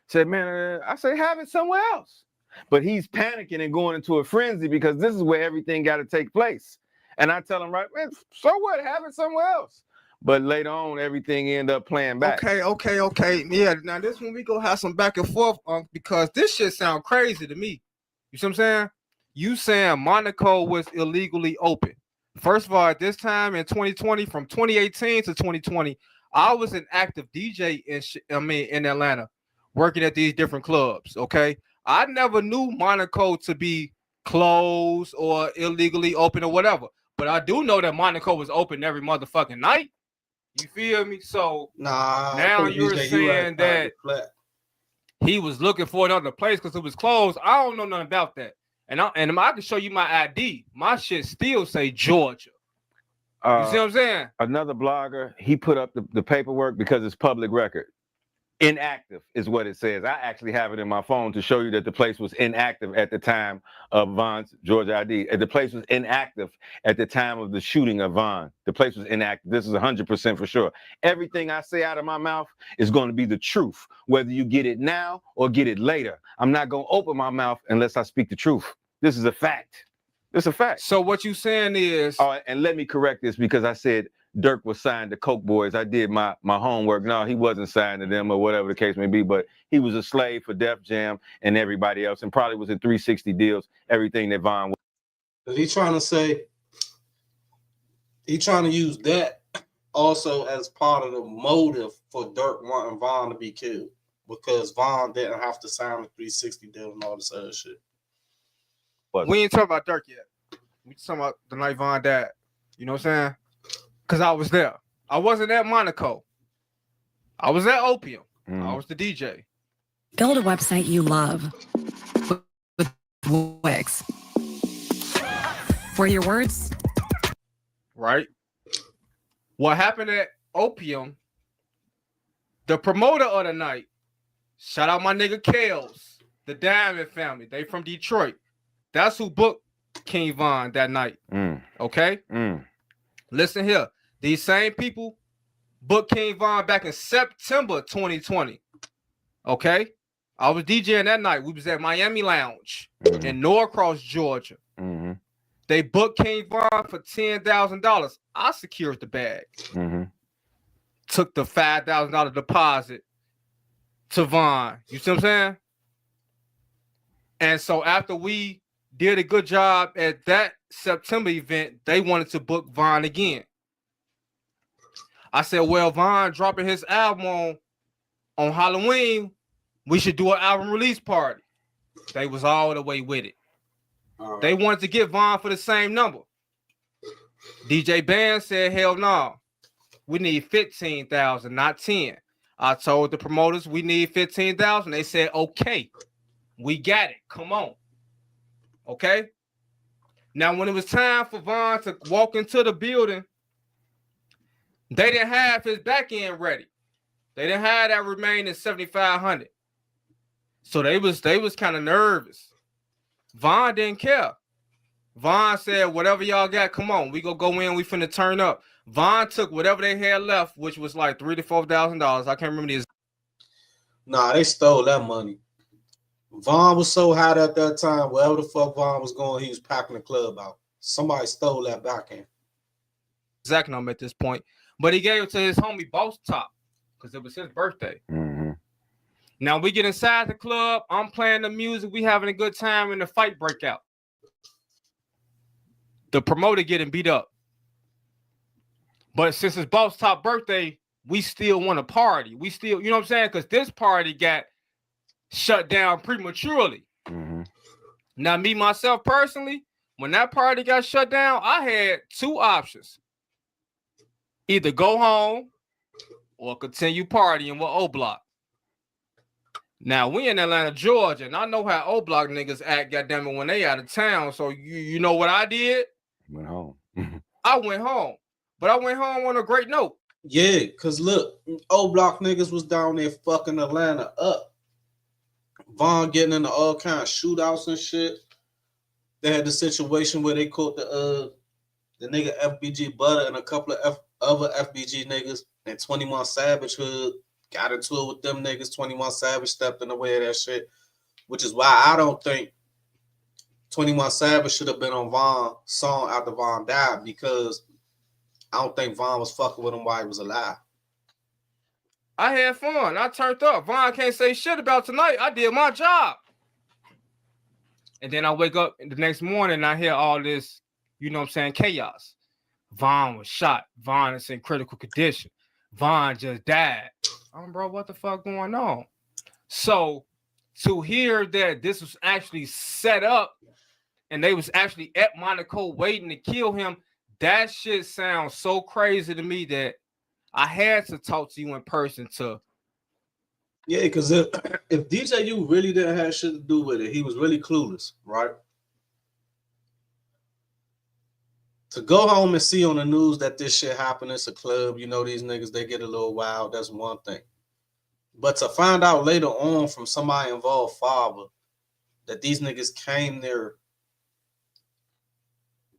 Said, man, I said, have it somewhere else. But he's panicking and going into a frenzy because this is where everything got to take place. And I tell him, right, man, so what? Have it somewhere else. But later on, everything ended up playing back. Okay. Yeah, now this one we go have some back and forth because this shit sound crazy to me. You see what I'm saying? You saying Monaco was illegally open. First of all, at this time in 2020, from 2018 to 2020, I was an active DJ in Atlanta, working at these different clubs. Okay, I never knew Monaco to be closed or illegally open or whatever, but I do know that Monaco was open every motherfucking night. You feel me? So now you're saying that he was looking for another place because it was closed. I don't know nothing about that. And I can show you my ID. My shit still say Georgia. You see what I'm saying? Another blogger, he put up the paperwork because it's public record. Inactive is what it says. I actually have it in my phone to show you that the place was inactive at the time of Von's Georgia ID. The place was inactive at the time of the shooting of Von. The place was inactive. This is 100% for sure. Everything I say out of my mouth is going to be the truth, whether you get it now or get it later. I'm not going to open my mouth unless I speak the truth. This is a fact. It's a fact. So what you saying is... Oh, and let me correct this because I said Dirk was signed to Coke Boys. I did my homework. No, he wasn't signed to them or whatever the case may be, but he was a slave for Def Jam and everybody else, and probably was in 360 deals, everything that Von was. He's trying to say, he's trying to use that also as part of the motive for Dirk wanting Von to be killed, because Von didn't have to sign a 360 deal and all this other shit. We ain't talking about Dirk yet. We talking about the night Von died. You know what I'm saying? Because I was there. I wasn't at Monaco. I was at Opium. I was the DJ. Build a website you love with Wix. For your words. Right? What happened at Opium, the promoter of the night, shout out my nigga Kales, the Diamond family. They from Detroit. That's who booked King Von that night. Okay? Listen here. These same people booked King Von back in September 2020. Okay? I was DJing that night. We was at Miami Lounge in Norcross, Georgia. They booked King Von for $10,000. I secured the bag. Took the $5,000 deposit to Von. You see what I'm saying? And so after we did a good job at that September event, they wanted to book Von again. I said, well, Von dropping his album on Halloween, we should do an album release party. They was all the way with it. They wanted to get Von for the same number. DJ Band said, hell no. We need 15,000, not 10. I told the promoters we need 15,000. They said, okay, we got it. Come on. Okay. Now, when it was time for Von to walk into the building, they didn't have his back end ready. They didn't have that remaining 7,500. So they was kind of nervous. Von didn't care. Von said, whatever y'all got, come on. We gonna go in, we finna turn up. Von took whatever they had left, which was like $3,000 to $4,000. I can't remember this. Nah, they stole that money. Von was so hot at that time, wherever the fuck Von was going, he was packing the club out. Somebody stole that back end. Exact number at this point. But he gave it to his homie Boss Top because it was his birthday. Now we get inside the club. I'm playing the music. We having a good time, and the fight break out. The promoter getting beat up. But since it's Boss Top birthday, we still want to party. We still, you know what I'm saying? Because this party got shut down prematurely. Now, me, myself, personally, when that party got shut down, I had two options. Either go home or continue partying with O-Block. Now, we in Atlanta, Georgia, and I know how O-Block niggas act, goddammit, when they out of town. So, you know what I did? Went home. I went home. But I went home on a great note. Yeah, because look, O-Block niggas was down there fucking Atlanta up. Von getting into all kind of shootouts and shit. They had the situation where they caught the nigga FBG Butter and a couple of other FBG niggas, and 21 Savage Hood got into it with them niggas. 21 Savage stepped in the way of that shit, which is why I don't think 21 Savage should have been on Von's song after Von died, because I don't think Von was fucking with him while he was alive. I had fun. I turned up. Von can't say shit about tonight. I did my job. And then I wake up the next morning and I hear all this, you know what I'm saying, chaos. Von was shot. Von is in critical condition. Von just died. Bro, what the fuck going on? So to hear that this was actually set up and they was actually at Monaco waiting to kill him, that shit sounds so crazy to me that I had to talk to you in person to. Yeah, because if DJU really didn't have shit to do with it, he was really clueless, right? To go home and see on the news that this shit happened, it's a club, you know, these niggas, they get a little wild, that's one thing. But to find out later on from somebody involved father that these niggas came there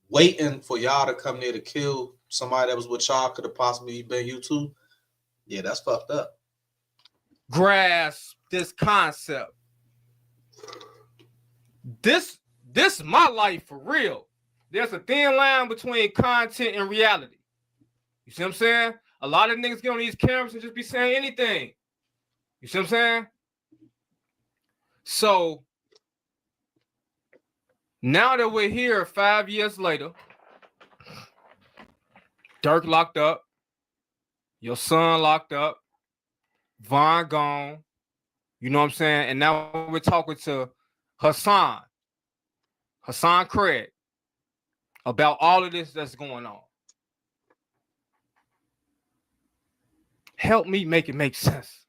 waiting for y'all to come there to kill somebody that was with y'all, could have possibly been you too. Yeah, that's fucked up. Grasp this concept. This is my life for real. There's a thin line between content and reality. You see what I'm saying? A lot of niggas get on these cameras and just be saying anything. You see what I'm saying? So now that we're here 5 years later, Dirk locked up, your son locked up, Von gone, you know what I'm saying? And now we're talking to Hassan Craig, about all of this that's going on. Help me make it make sense.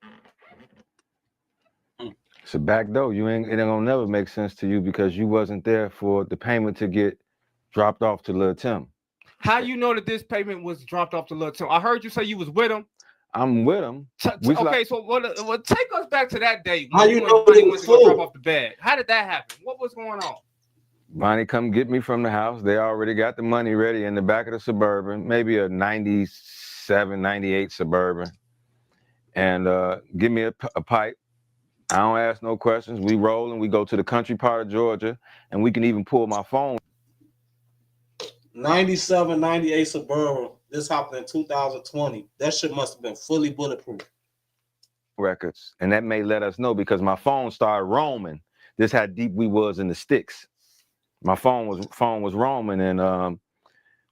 It's a back door. It ain't gonna never make sense to you because you wasn't there for the payment to get dropped off to Lil Tim. How you know that this payment was dropped off to Lil Tim? I heard you say you was with him. I'm with him. Okay, so well, take us back to that day. How you know Bonnie it went was to go drop full? off the bag? How did that happen? What was going on? Bonnie come get me from the house. They already got the money ready in the back of the Suburban, maybe a 97, 98 Suburban. And give me a pipe. I don't ask no questions. We roll and we go to the country part of Georgia, and we can even pull my phone. 97, 98 Suburban. This happened in 2020. That shit must have been fully bulletproof. Records, and that may let us know because my phone started roaming. This how deep we was in the sticks. My phone was roaming, and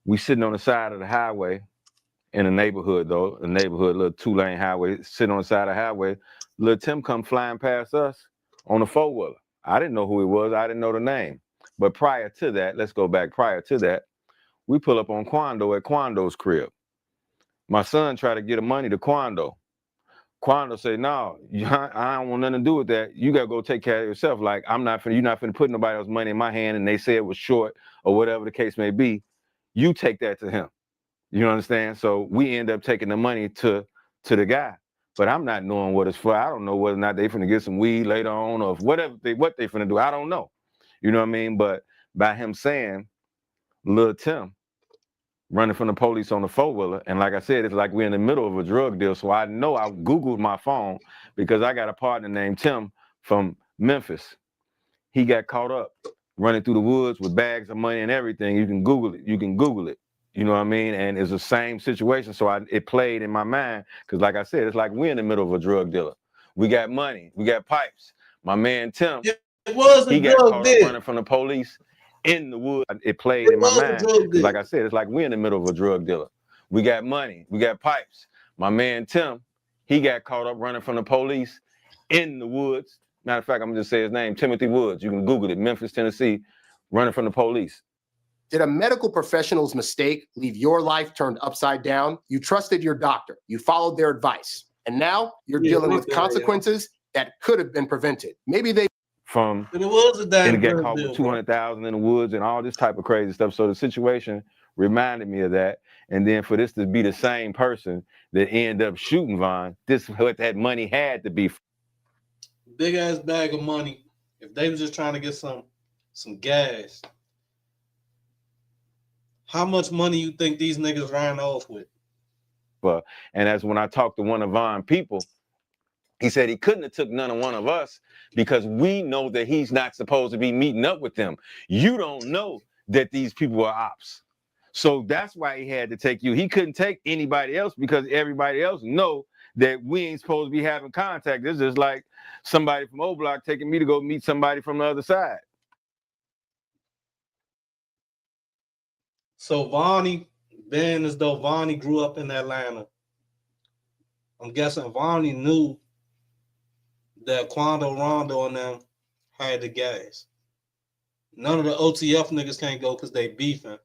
we sitting on the side of the highway in a neighborhood, though, a little 2-lane highway, sitting on the side of the highway. Lil Tim come flying past us on a 4-wheeler. I didn't know who he was. I didn't know the name. But prior to that, let's go back. Prior to that, we pull up on Quando at Quando's crib. My son tried to get the money to Quando. Quando say, no, I don't want nothing to do with that. You gotta go take care of yourself. Like, you're not finna put nobody else's money in my hand and they say it was short or whatever the case may be. You take that to him. You understand? So we end up taking the money to the guy. But I'm not knowing what it's for. I don't know whether or not they finna get some weed later on or what they finna do. I don't know. You know what I mean? But by him saying, Lil Tim running from the police on the 4-wheeler, and like I said, it's like we're in the middle of a drug deal. So I know I Googled my phone because I got a partner named Tim from Memphis. He got caught up running through the woods with bags of money and everything. You can Google it. You know what I mean? And it's the same situation. So it played in my mind because, like I said, it's like we're in the middle of a drug dealer. We got money. We got pipes. My man Tim, he got caught up running from the police in the woods. It played in my mind because, like I said, it's like we're in the middle of a drug dealer. We got money. We got pipes. My man Tim, he got caught up running from the police in the woods. Matter of fact, I'm gonna just say his name, Timothy Woods. You can Google it, Memphis, Tennessee, running from the police. Did a medical professional's mistake leave your life turned upside down? You trusted your doctor. You followed their advice. And now you're dealing with consequences that could have been prevented. Maybe they... And it got caught with 200,000 in the woods and all this type of crazy stuff. So the situation reminded me of that. And then for this to be the same person that ended up shooting Von, this is what that money had to be. Big ass bag of money. If they was just trying to get some gas, how much money you think these niggas ran off with? And that's when I talked to one of Von's people. He said he couldn't have took none of one of us because we know that he's not supposed to be meeting up with them. You don't know that these people are ops. So that's why he had to take you. He couldn't take anybody else because everybody else know that we ain't supposed to be having contact. It's just like somebody from O Block taking me to go meet somebody from the other side. So Vonnie, being as though Vonnie grew up in Atlanta, I'm guessing Vonnie knew that Quando, Rondo, and them had the gas. None of the OTF niggas can't go because they beefing.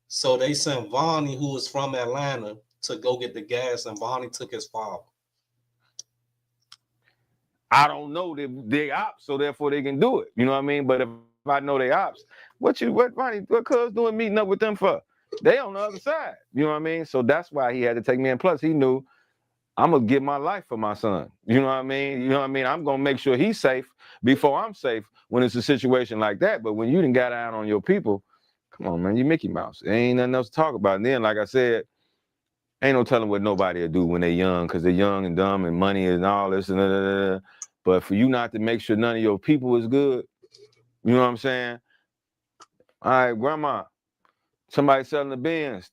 So they sent Vonnie, who was from Atlanta, to go get the gas, and Vonnie took his father. I don't know they ops, so therefore they can do it. You know what I mean? But if I know they ops, what cuz doing meeting up with them for? They on the other side. You know what I mean? So that's why he had to take me in. Plus, he knew I'm gonna give my life for my son. You know what I mean? You know what I mean? I'm gonna make sure he's safe before I'm safe when it's a situation like that. But when you done got out on your people, come on, man, you Mickey Mouse. There ain't nothing else to talk about. And then, like I said, ain't no telling what nobody will do when they're young, because they're young and dumb and money and all this and But for you not to make sure none of your people is good, you know what I'm saying? All right, grandma, somebody selling the Benz.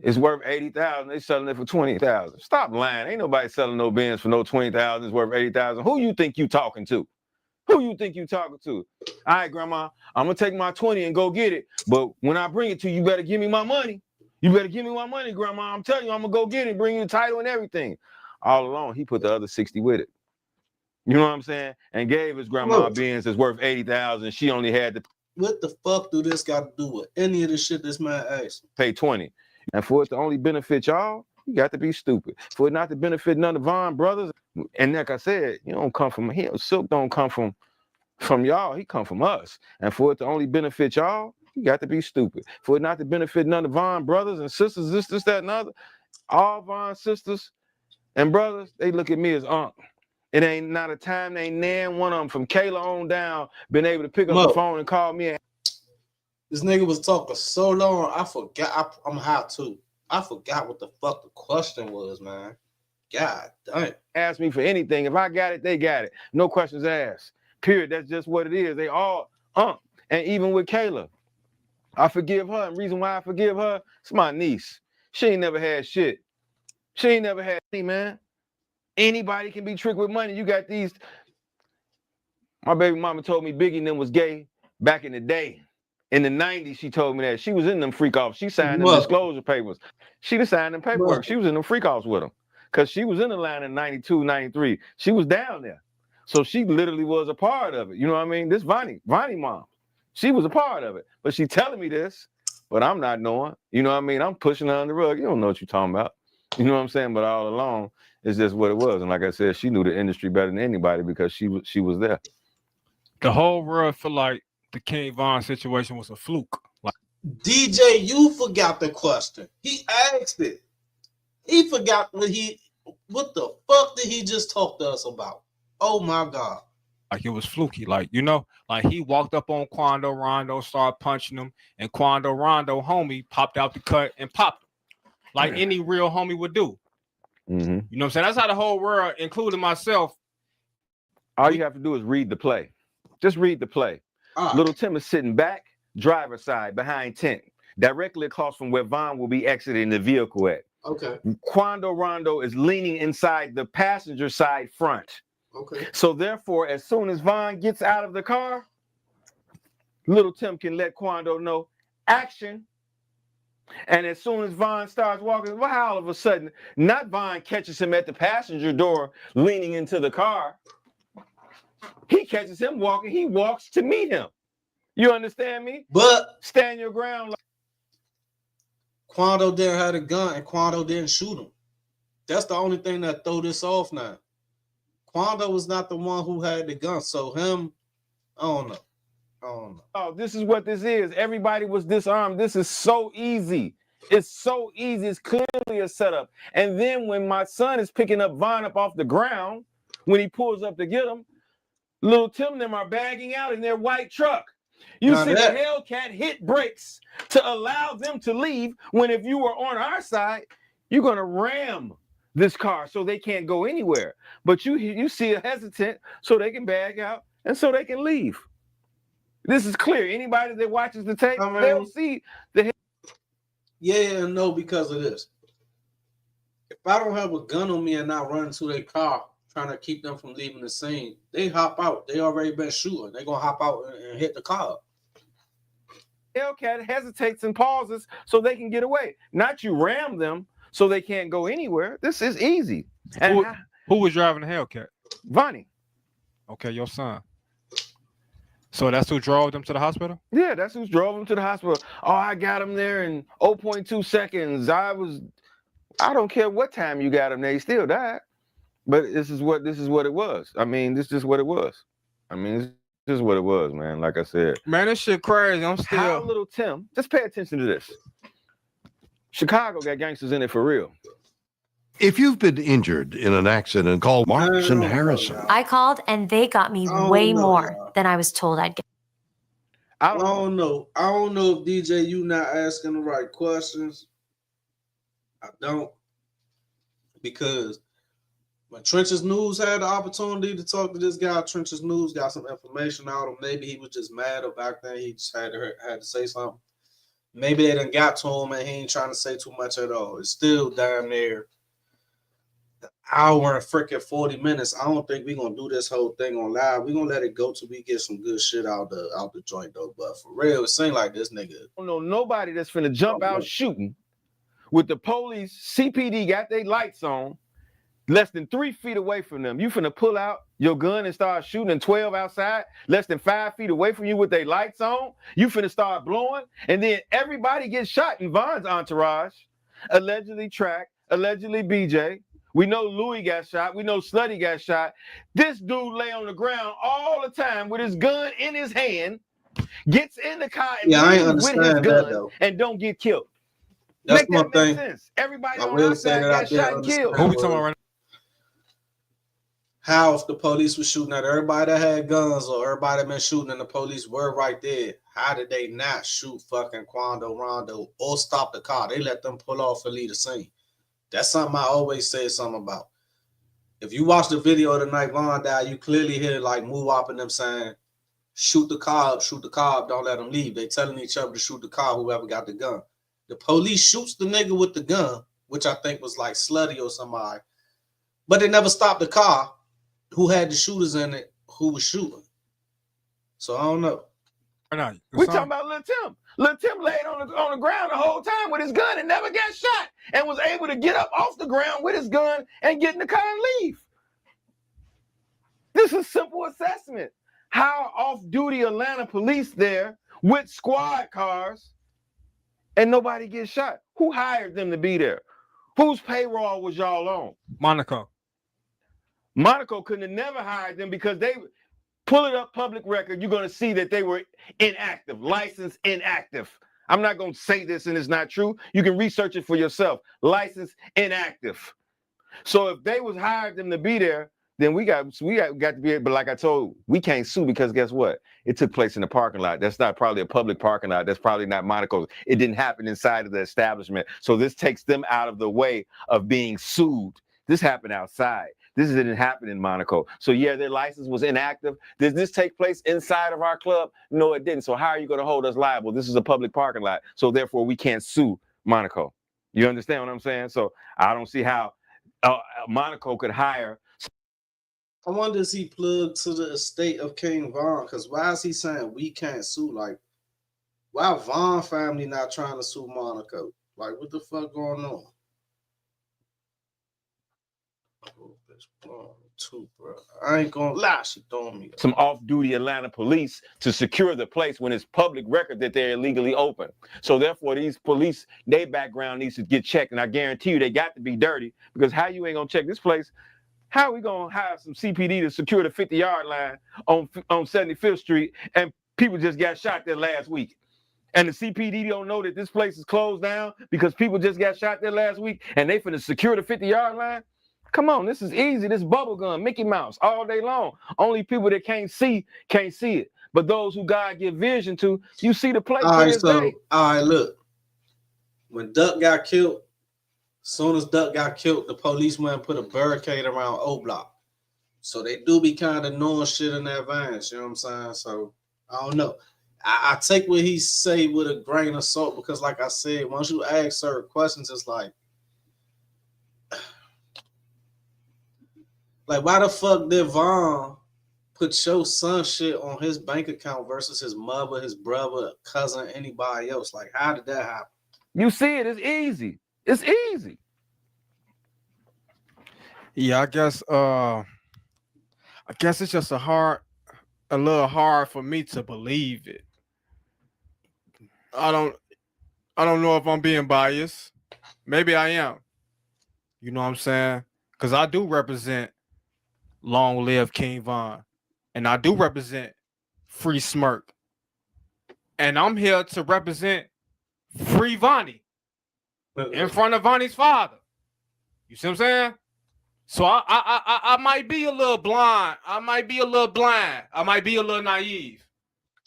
It's worth 80,000. They selling it for 20,000. Stop lying. Ain't nobody selling no Benz for no 20,000. It's worth 80,000. Who you think you talking to? Who you think you talking to? All right, grandma, I'm gonna take my 20 and go get it. But when I bring it to you, you better give me my money. You better give me my money, grandma. I'm telling you, I'm gonna go get it, bring you the title and everything. All along, he put the other 60 with it. You know what I'm saying? And gave his grandma Benz that's worth 80,000. She only had to. What the fuck do this got to do with any of the shit this man asked? Pay 20. And for it to only benefit y'all, you got to be stupid. For it not to benefit none of Von brothers. And like I said, you don't come from him. Silk don't come from y'all. He come from us. And for it to only benefit y'all, you got to be stupid. For it not to benefit none of Von brothers and sisters, this, that, and other. All Von sisters and brothers, they look at me as Unc. It ain't not a time they ain't nan one of them from Kayla on down been able to pick up the phone and call me. This nigga was talking so long, I forgot. I'm high too. I forgot what the fuck the question was, man. God damn. Ask me for anything. If I got it, they got it. No questions asked. Period. That's just what it is. They all and even with Kayla, I forgive her. And reason why I forgive her, it's my niece. She ain't never had shit. She ain't never had money, man. Anybody can be tricked with money. You got these. My baby mama told me Biggie and them was gay back in the day. In the 90s, she told me that. She was in them freak offs. She signed them disclosure papers. She done signed them paperwork. She was in them freak offs with them. Because she was in the line in 92, 93. She was down there. So she literally was a part of it. You know what I mean? This Vonnie mom. She was a part of it. But she telling me this, but I'm not knowing. You know what I mean? I'm pushing her on the rug. You don't know what you're talking about. You know what I'm saying? But all along, it's just what it was. And like I said, she knew the industry better than anybody because she was there. The whole world feel like the King Von situation was a fluke. Like DJ, you forgot the question. He asked it. He forgot what the fuck did he just talk to us about? Oh my God. Like it was fluky. Like, you know, like he walked up on Quando Rondo, started punching him, and Quando Rondo homie popped out the cut and popped him. Like any real homie would do. Mm-hmm. You know what I'm saying? That's how the whole world, including myself. All you have to do is read the play. Just read the play. Little Tim is sitting back, driver's side, behind tent, directly across from where Von will be exiting the vehicle at. Okay. Quando Rondo is leaning inside the passenger side front. Okay. So therefore, as soon as Von gets out of the car, Little Tim can let Quando know action. And as soon as Von starts walking, well, all of a sudden, not Von catches him at the passenger door, leaning into the car. He catches him walking. He walks to meet him. You understand me? But stand your ground. Quando didn't have a gun and Quando didn't shoot him. That's the only thing that throw this off now. Quando was not the one who had the gun. So him, I don't know. Oh, this is what this is. Everybody was disarmed. This is so easy. It's so easy. It's clearly a setup. And then when my son is picking up Von up off the ground, when he pulls up to get him, Little Tim and them are bagging out in their white truck. You see the Hellcat hit brakes to allow them to leave, when if you were on our side, you're going to ram this car so they can't go anywhere. But you see a hesitant so they can bag out and so they can leave. This is clear. Anybody that watches the tape, they'll see the. Yeah and no because of this. If I don't have a gun on me and I run into their car trying to keep them from leaving the scene, they hop out. They already been shooting. They're going to hop out and hit the car. Hellcat hesitates and pauses so they can get away. Not you ram them so they can't go anywhere. This is easy. And who was driving the Hellcat? Vonnie. Okay, your son. So that's who drove them to the hospital? Yeah, that's who drove them to the hospital. Oh, I got them there in 0.2 seconds. I don't care what time you got them there, he still died. But this is what it was. I mean, this is what it was. I mean, this is what it was, man. Like I said. Man, this shit crazy. I'm still. How Little Tim, just pay attention to this. Chicago got gangsters in it for real. If you've been injured in an accident, call Marks and Harrison. I called and they got me way more than I was told I'd get. I don't know. I don't know if DJ, you not asking the right questions. I don't. Because when Trenches News had the opportunity to talk to this guy, Trenches News got some information out, or maybe he was just mad or back then he just had to say something. Maybe they done got to him and he ain't trying to say too much at all. It's still damn near an hour and freaking 40 minutes. I don't think we're gonna do this whole thing on live. We're gonna let it go till we get some good shit out the joint though. But for real, it seems like this nigga. I don't know nobody that's finna jump out shooting with the police. CPD got their lights on, less than 3 feet away from them. You finna pull out your gun and start shooting in 12 outside, less than 5 feet away from you with their lights on. You finna start blowing, and then everybody gets shot in Von's entourage. Allegedly tracked allegedly BJ. We know Louis got shot. We know Slutty got shot. This dude lay on the ground all the time with his gun in his hand, gets in the car and I ain't leaves with his understand that gun though. and don't get killed. That's Make that one make thing. sense. Everybody I on will our say side that I got did shot and killed. Who understand we talking about right how if the police was shooting at everybody that had guns or everybody that been shooting and the police were right there, how did they not shoot fucking Quando Rondo or stop the car? They let them pull off and leave the scene. That's something I always say something about. If you watch the video of the night Vaughn died, you clearly hear like Move Up and them saying, shoot the car up, don't let them leave. They telling each other to shoot the car, whoever got the gun. The police shoots the nigga with the gun, which I think was like Slutty or somebody, but they never stopped the car who had the shooters in it, who was shooting. So I don't know. now? We talking about Lil Tim. Lil Tim laid on the ground the whole time with his gun and never got shot and was able to get up off the ground with his gun and get in the car and leave. This is simple assessment. How off-duty Atlanta police there with squad cars and nobody gets shot? Who hired them to be there? Whose payroll was y'all on? Monaco. Monaco couldn't have never hired them because they pull it up public record. You're going to see that they were inactive, licensed inactive. I'm not going to say this and it's not true. You can research it for yourself. Licensed inactive. So if they was hired them to be there, then we got to be able, but like I told, we can't sue because guess what? It took place in the parking lot. That's not probably a public parking lot. That's probably not Monaco's. It didn't happen inside of the establishment. So this takes them out of the way of being sued. This happened outside. This didn't happen in Monaco. So yeah, their license was inactive. Did this take place inside of our club? No, it didn't. So how are you going to hold us liable? This is a public parking lot. So therefore we can't sue Monaco. You understand what I'm saying? So I don't see how Monaco could hire. I wonder is he plugged to the estate of King Von? Because why is he saying we can't sue? Like, why Von family not trying to sue Monaco? Like, what the fuck going on? Too, bro. I ain't gonna lie, she throwing me. Some off-duty Atlanta police to secure the place when it's public record that they're illegally open. So therefore, these police, their background needs to get checked, and I guarantee you they got to be dirty because how you ain't gonna check this place? How are we gonna hire some CPD to secure the 50-yard line on 75th Street and people just got shot there last week? And the CPD don't know that this place is closed down because people just got shot there last week and they finna secure the 50-yard line? Come on, this is easy. This bubble gun, Mickey Mouse, all day long. Only people that can't see it. But those who God give vision to, you see the place. All right, look. When Duck got killed, as soon as Duck got killed, the police went and put a barricade around O Block. So they do be kind of knowing shit in advance, you know what I'm saying? So I don't know. I take what he say with a grain of salt because, like I said, once you ask certain questions, it's like why the fuck did Vaughn put your son shit on his bank account versus his mother, his brother, cousin, anybody else? Like, how did that happen? You see it, it's easy. It's easy. Yeah, I guess it's just a little hard for me to believe it. I don't know if I'm being biased. Maybe I am. You know what I'm saying? Because I do represent Long Live King Von. And I do represent Free Smirk. And I'm here to represent Free Vonnie in front of Vonnie's father. You see what I'm saying? So I might be a little blind. I might be a little naive.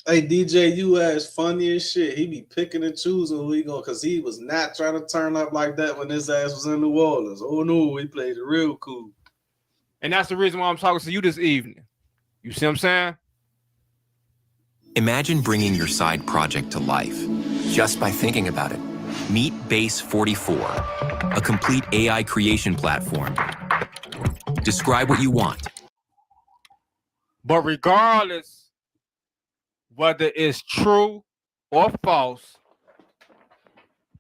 Hey, DJ U.S. funny as shit. He be picking and choosing who he going because he was not trying to turn up like that when his ass was in New Orleans. Oh no, he played it real cool. And that's the reason why I'm talking to you this evening. You see what I'm saying? Imagine bringing your side project to life just by thinking about it. Meet Base 44, a complete AI creation platform. Describe what you want. But regardless whether it's true or false,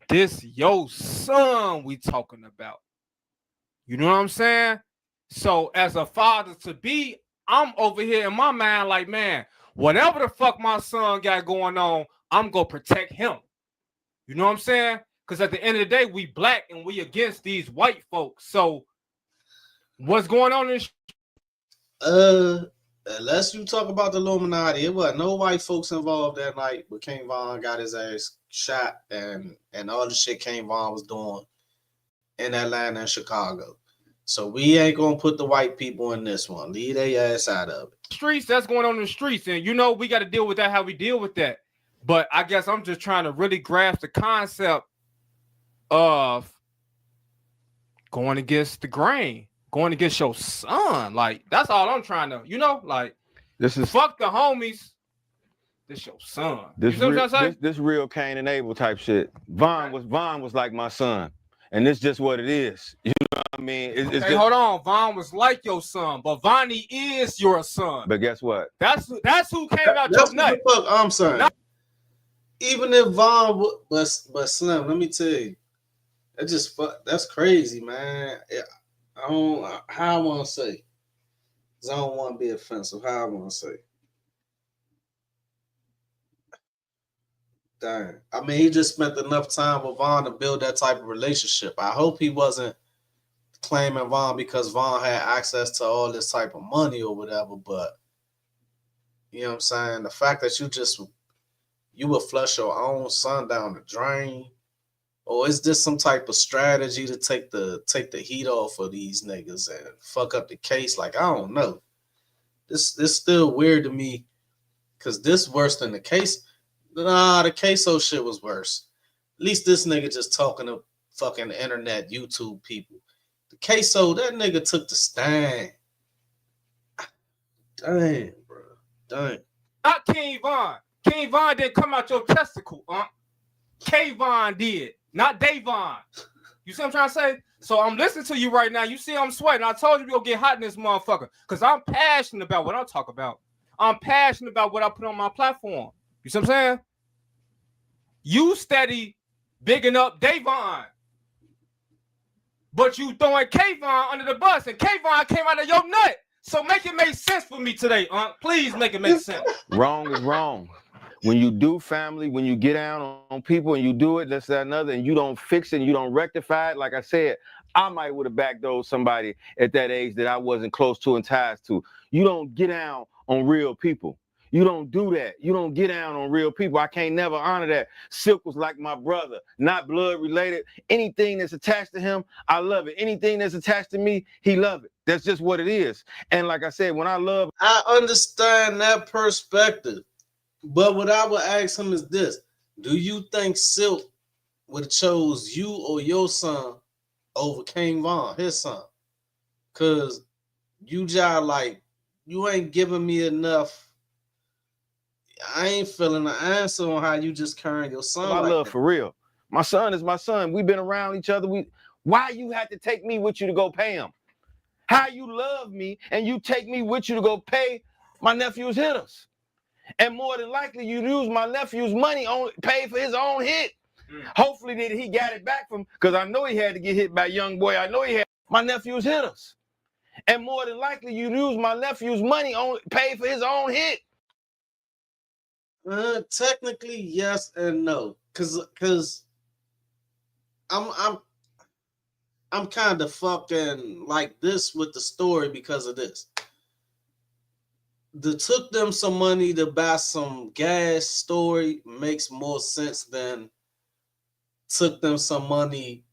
this your son we talking about. You know what I'm saying? So as a father to be, I'm over here in my mind like, man, whatever the fuck my son got going on, I'm going to protect him. You know what I'm saying? Because at the end of the day, we black and we against these white folks. So what's going on in unless you talk about the Illuminati, it wasn't no white folks involved that night, but King Von got his ass shot and all the shit King Von was doing in Atlanta and Chicago. So we ain't gonna put the white people in this one. Leave their ass out of it. streets? That's going on in the streets. And you know, we got to deal with that how we deal with that. But I guess I'm just trying to really grasp the concept of going against the grain, going against your son. Like, that's all I'm trying to, like, this is fuck the homies. This your son. This you see real, what I'm saying? this real Cain and Abel type shit. Von was like my son, and it's just what it is. You know what I mean? It's Hey, just, hold on. Von was like your son, but Vonnie is your son. But guess what? That's who came out That's your nut. what the fuck I'm saying. Even if Von, but Slim, let me tell you, that's crazy, man. I don't how I want to say, 'cause I don't want to be offensive. How I want to say. Dang. I mean, he just spent enough time with Von to build that type of relationship. I hope he wasn't claiming Von because Von had access to all this type of money or whatever, but you know what I'm saying? The fact that you would flush your own son down the drain, or is this some type of strategy to take the heat off of these niggas and fuck up the case? Like, I don't know. This still weird to me, because this worse than the case. Nah, the queso shit was worse. At least this nigga just talking to fucking internet YouTube people. The queso, that nigga took the stand. Damn, bro. Damn. Not King Von. King Von didn't come out your testicle, K-Von did, not Davon. You see what I'm trying to say? So I'm listening to you right now. You see I'm sweating. I told you we'll get hot in this motherfucker, because I'm passionate about what I talk about. I'm passionate about what I put on my platform. You see what I'm saying? You steady bigging up Davon, but you throwing K-Von under the bus, and K-Von came out of your nut. So make it make sense for me today, please make it make sense. Wrong is wrong. When you do family, when you get down on people and you do it, this, that, another, and you don't fix it and you don't rectify it, like I said, I might would have backdoored somebody at that age that I wasn't close to and ties to. You don't get down on real people. You don't do that. You don't get down on real people. I can't never honor that. Silk was like my brother, not blood related. Anything that's attached to him, I love it. Anything that's attached to me, he love it. That's just what it is. And like I said, when I understand that perspective. But what I would ask him is this: do you think Silk would have chose you or your son over King Von, his son? Cause you ain't giving me enough. I ain't feeling the answer on how you just carrying your son. My love for real. My son is my son. We've been around each other. Why you had to take me with you to go pay him? How you love me and you take me with you to go pay my nephew's hitters. And more than likely, you use my nephew's money on pay for his own hit. Hopefully that he got it back from, because I know he had to get hit by young boy. I know he had my nephew's hitters. And more than likely, you use my nephew's money on pay for his own hit. Technically, yes and no. Cause I'm kind of fucking like this with the story because of this. The took them some money to buy some gas story makes more sense than took them some money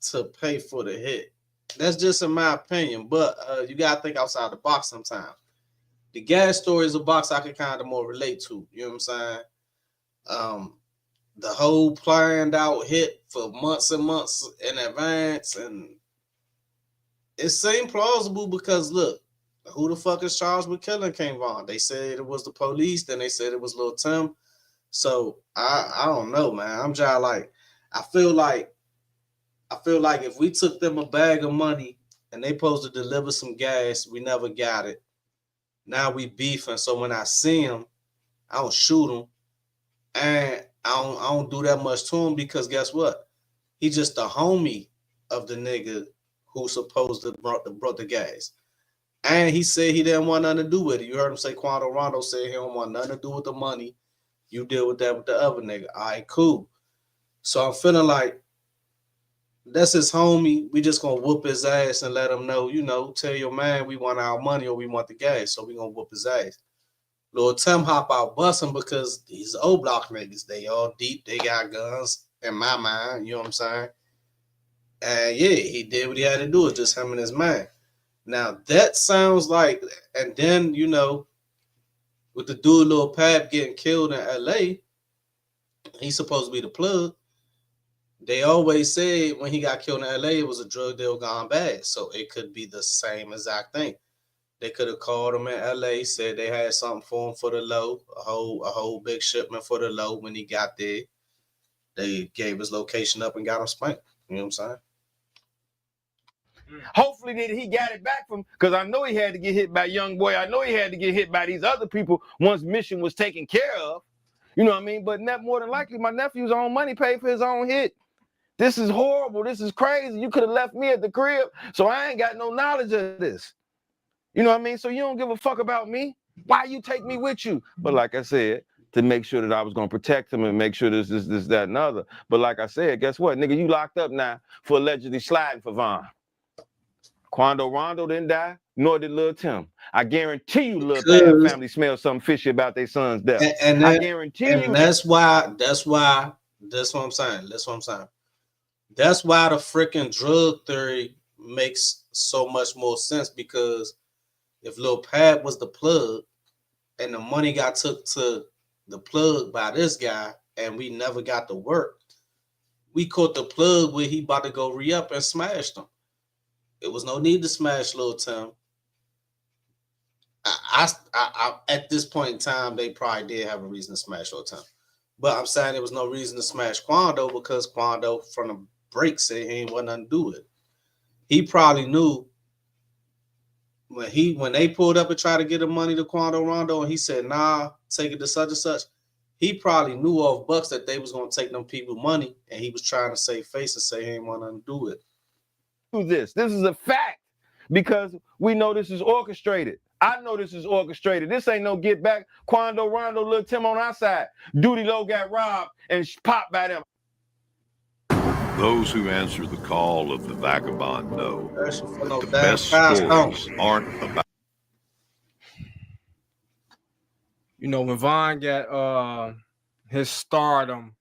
to pay for the hit. That's just in my opinion, but you gotta think outside the box sometimes. The gas story is a box I can kind of more relate to. You know what I'm saying? The whole planned out hit for months and months in advance, and it seemed plausible because look, who the fuck is charged with killing King Von? They said it was the police, then they said it was Lil Tim. So I don't know, man. I'm just like, I feel like if we took them a bag of money and they supposed to deliver some gas, we never got it. Now we beefing, so when I see him, I don't shoot him, and I don't do that much to him because guess what? He just a homie of the nigga who supposed to brought the gas. And he said he didn't want nothing to do with it. You heard him say Quando Rondo said he don't want nothing to do with the money. You deal with that with the other nigga. All right, cool. So I'm feeling like that's his homie. We just gonna whoop his ass and let him know, tell your man we want our money or we want the gas. So we gonna whoop his ass. Lil Tim hop out busting because these old block niggas, they all deep, they got guns in my mind, you know what I'm saying? And yeah, he did what he had to do, it's just him and his man. Now that sounds like, and then, with the dude Lil Pap getting killed in LA, he's supposed to be the plug. They always said when he got killed in LA, it was a drug deal gone bad. So it could be the same exact thing. They could have called him in LA, said they had something for him for the low, a whole big shipment for the low. When he got there, they gave his location up and got him spanked. You know what I'm saying? Hopefully that he got it back from, because I know he had to get hit by Young Boy. I know he had to get hit by these other people once Mission was taken care of. You know what I mean? But more than likely, my nephew's own money paid for his own hit. This is horrible. This is crazy. You could have left me at the crib, so I ain't got no knowledge of this. You know what I mean? So you don't give a fuck about me. Why you take me with you? But like I said, to make sure that I was going to protect him and make sure this, that, and other. But like I said, guess what? Nigga, you locked up now for allegedly sliding for Von. Quando Rondo didn't die, nor did Lil Tim. I guarantee you Lil Pap family smells something fishy about their son's death. I guarantee you. And that's what I'm saying. That's what I'm saying. That's why the freaking drug theory makes so much more sense, because if Lil Pap was the plug and the money got took to the plug by this guy and we never got to work, we caught the plug where he about to go re-up and smashed him. It was no need to smash Lil Tim. I at this point in time, they probably did have a reason to smash Lil Tim. But I'm saying there was no reason to smash Quando, because Quando from the break said he ain't want nothing to do with it. He probably knew when they pulled up and tried to get the money to Quando Rondo and he said, nah, take it to such and such. He probably knew off Bucks that they was going to take them people money, and he was trying to save face and say he ain't want nothing to do with it. This is a fact, because we know this is orchestrated. I know this is orchestrated. This ain't no get back. Quando Rondo, Lil Tim on our side. Duty Low got robbed and popped by them. Those who answer the call of the vagabond know that the best stories aren't about. When Von got his stardom,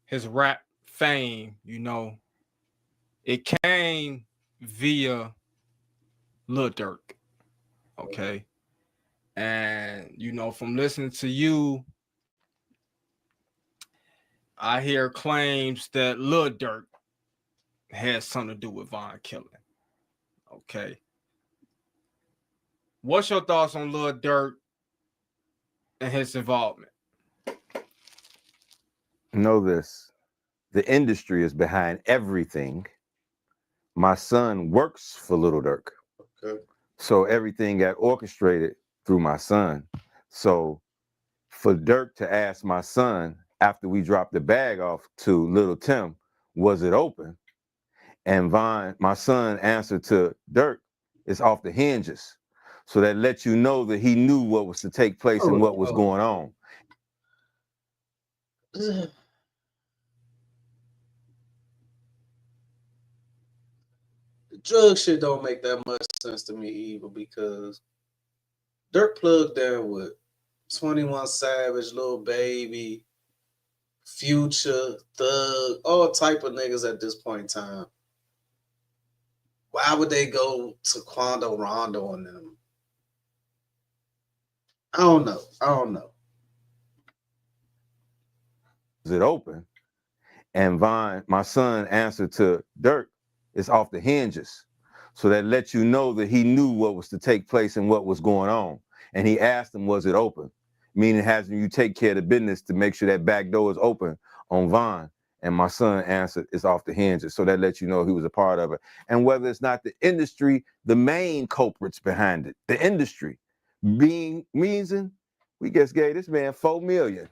his rap fame, it came via Lil Durk. Okay. And, from listening to you, I hear claims that Lil Durk had something to do with Von killing. Okay. What's your thoughts on Lil Durk and his involvement? Know this. The industry is behind everything. My son works for Lil Durk. Okay. So everything got orchestrated through my son. So for Durk to ask my son after we dropped the bag off to Lil Tim, was it open? And Von, my son, answered to Durk, it's off the hinges. So that lets you know that he knew what was to take place and what was going on. The drug shit don't make that much sense to me either, because Durk plugged in with 21 Savage, Lil Baby, Future, Thug, all type of niggas at this point in time. Why would they go to Quando Rondo on them? I don't know. Is it open? And Von, my son, answered to Durk, it's off the hinges. So that lets you know that he knew what was to take place and what was going on. And he asked him, was it open? Meaning having you take care of the business to make sure that back door is open on Von. And my son answered, it's off the hinges. So that lets you know he was a part of it. And whether it's not the industry, the main culprits behind it, the industry being reason, we just gave this man $4 million.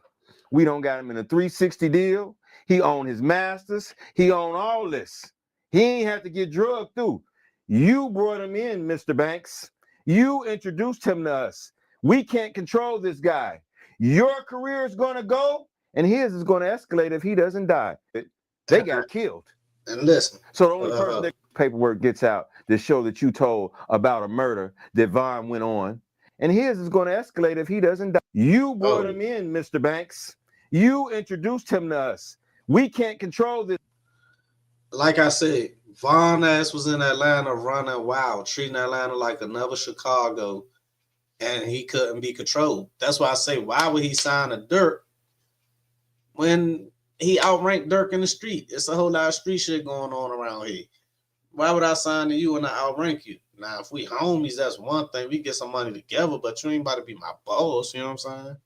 We don't got him in a 360 deal. He owned his masters. He owned all this. He ain't have to get drugged through. You brought him in, Mr. Banks. You introduced him to us. We can't control this guy. Your career is going to go, and his is going to escalate if he doesn't die. They got killed. And listen. So the only person that paperwork gets out that show that you told about a murder that Vaughn went on, and his is going to escalate if he doesn't die. You brought him in, Mr. Banks. You introduced him to us. We can't control this. Like I said, Vaughn ass was in Atlanta running wild, treating Atlanta like another Chicago, and he couldn't be controlled. That's why I say, why would he sign a Dirk when he outranked Dirk in the street? It's a whole lot of street shit going on around here. Why would I sign to you and I outrank you? Now, if we homies, that's one thing. We get some money together, but you ain't about to be my boss. You know what I'm saying?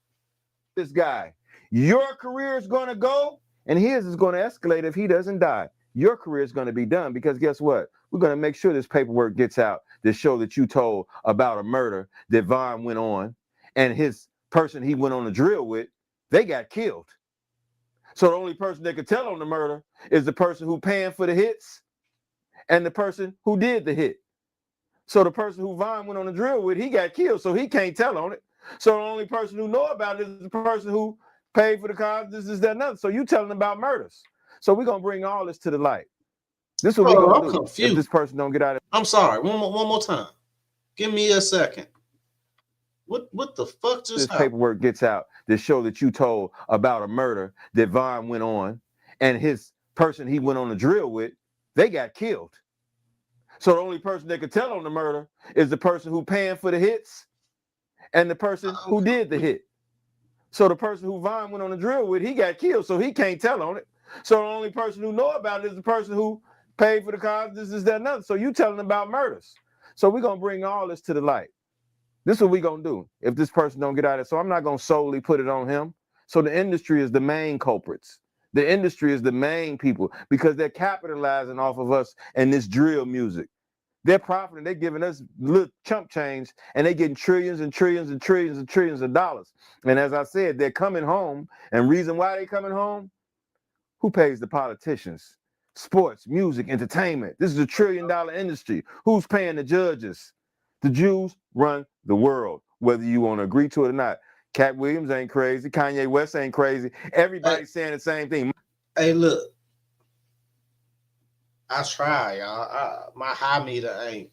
This guy, your career is going to go, and his is going to escalate if he doesn't die. Your career is going to be done because guess what? We're going to make sure this paperwork gets out that show that you told about a murder that Vaughn went on, and his person he went on a drill with, they got killed. So the only person that could tell on the murder is the person who paying for the hits and the person who did the hit. So the person who Vaughn went on a drill with, he got killed, so he can't tell on it. So the only person who know about it is the person who paid for the cars, this, that, and other. So you telling about murders. So we're going to bring all this to the light. This is what we're going to do confused. if this person don't get out of it. I'm sorry. One more time. Give me a second. What the fuck just this paperwork gets out that show that you told about a murder that Vaughn went on, and his person he went on a drill with, they got killed. So the only person that could tell on the murder is the person who paying for the hits and the person who did the hit. So the person who Vaughn went on a drill with, he got killed, so he can't tell on it. So the only person who know about it is the person who paid for the cars, this, that, and other. So you telling about murders. So we're going to bring all this to the light. This is what we're going to do if this person don't get out of it. So I'm not going to solely put it on him. So the industry is the main culprits. The industry is the main people because they're capitalizing off of us and this drill music. They're profiting. They're giving us little chump change, and they're getting trillions and trillions and trillions and trillions of dollars. And as I said, they're coming home. And reason why they're coming home? Who pays the politicians? Sports, music, entertainment. This is a $1 trillion industry. Who's paying the judges? The Jews run the world, whether you want to agree to it or not. Cat Williams ain't crazy. Kanye West ain't crazy. Everybody's saying the same thing. Hey, look. I try, y'all. My high meter ain't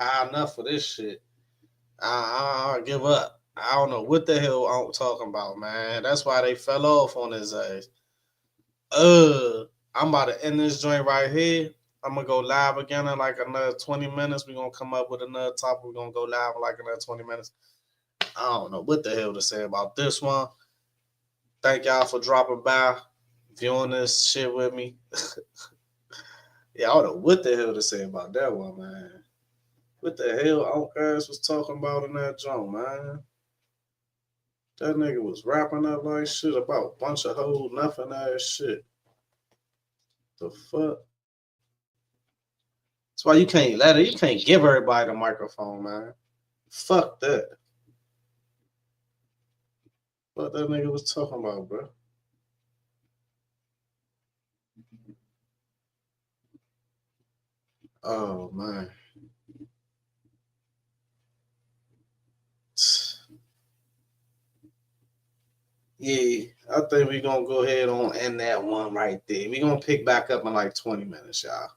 high enough for this shit. I give up. I don't know what the hell I'm talking about, man. That's why they fell off on his ass. I'm about to end this joint right here. I'm gonna go live again in like another 20 minutes. We're gonna come up with another topic. We're gonna go live in like another 20 minutes. I don't know what the hell to say about this one. Thank y'all for dropping by, viewing this shit with me. Yeah, I don't know what the hell to say about that one, man. What the hell Uncle Ass was talking about in that joint, man? That nigga was rapping up like shit about a bunch of whole nothing ass shit. The fuck? That's why you can't give everybody the microphone, man. Fuck that. What that nigga was talking about, bro. Oh man. Yeah, I think we're gonna go ahead on end that one right there. We're gonna pick back up in like 20 minutes, y'all.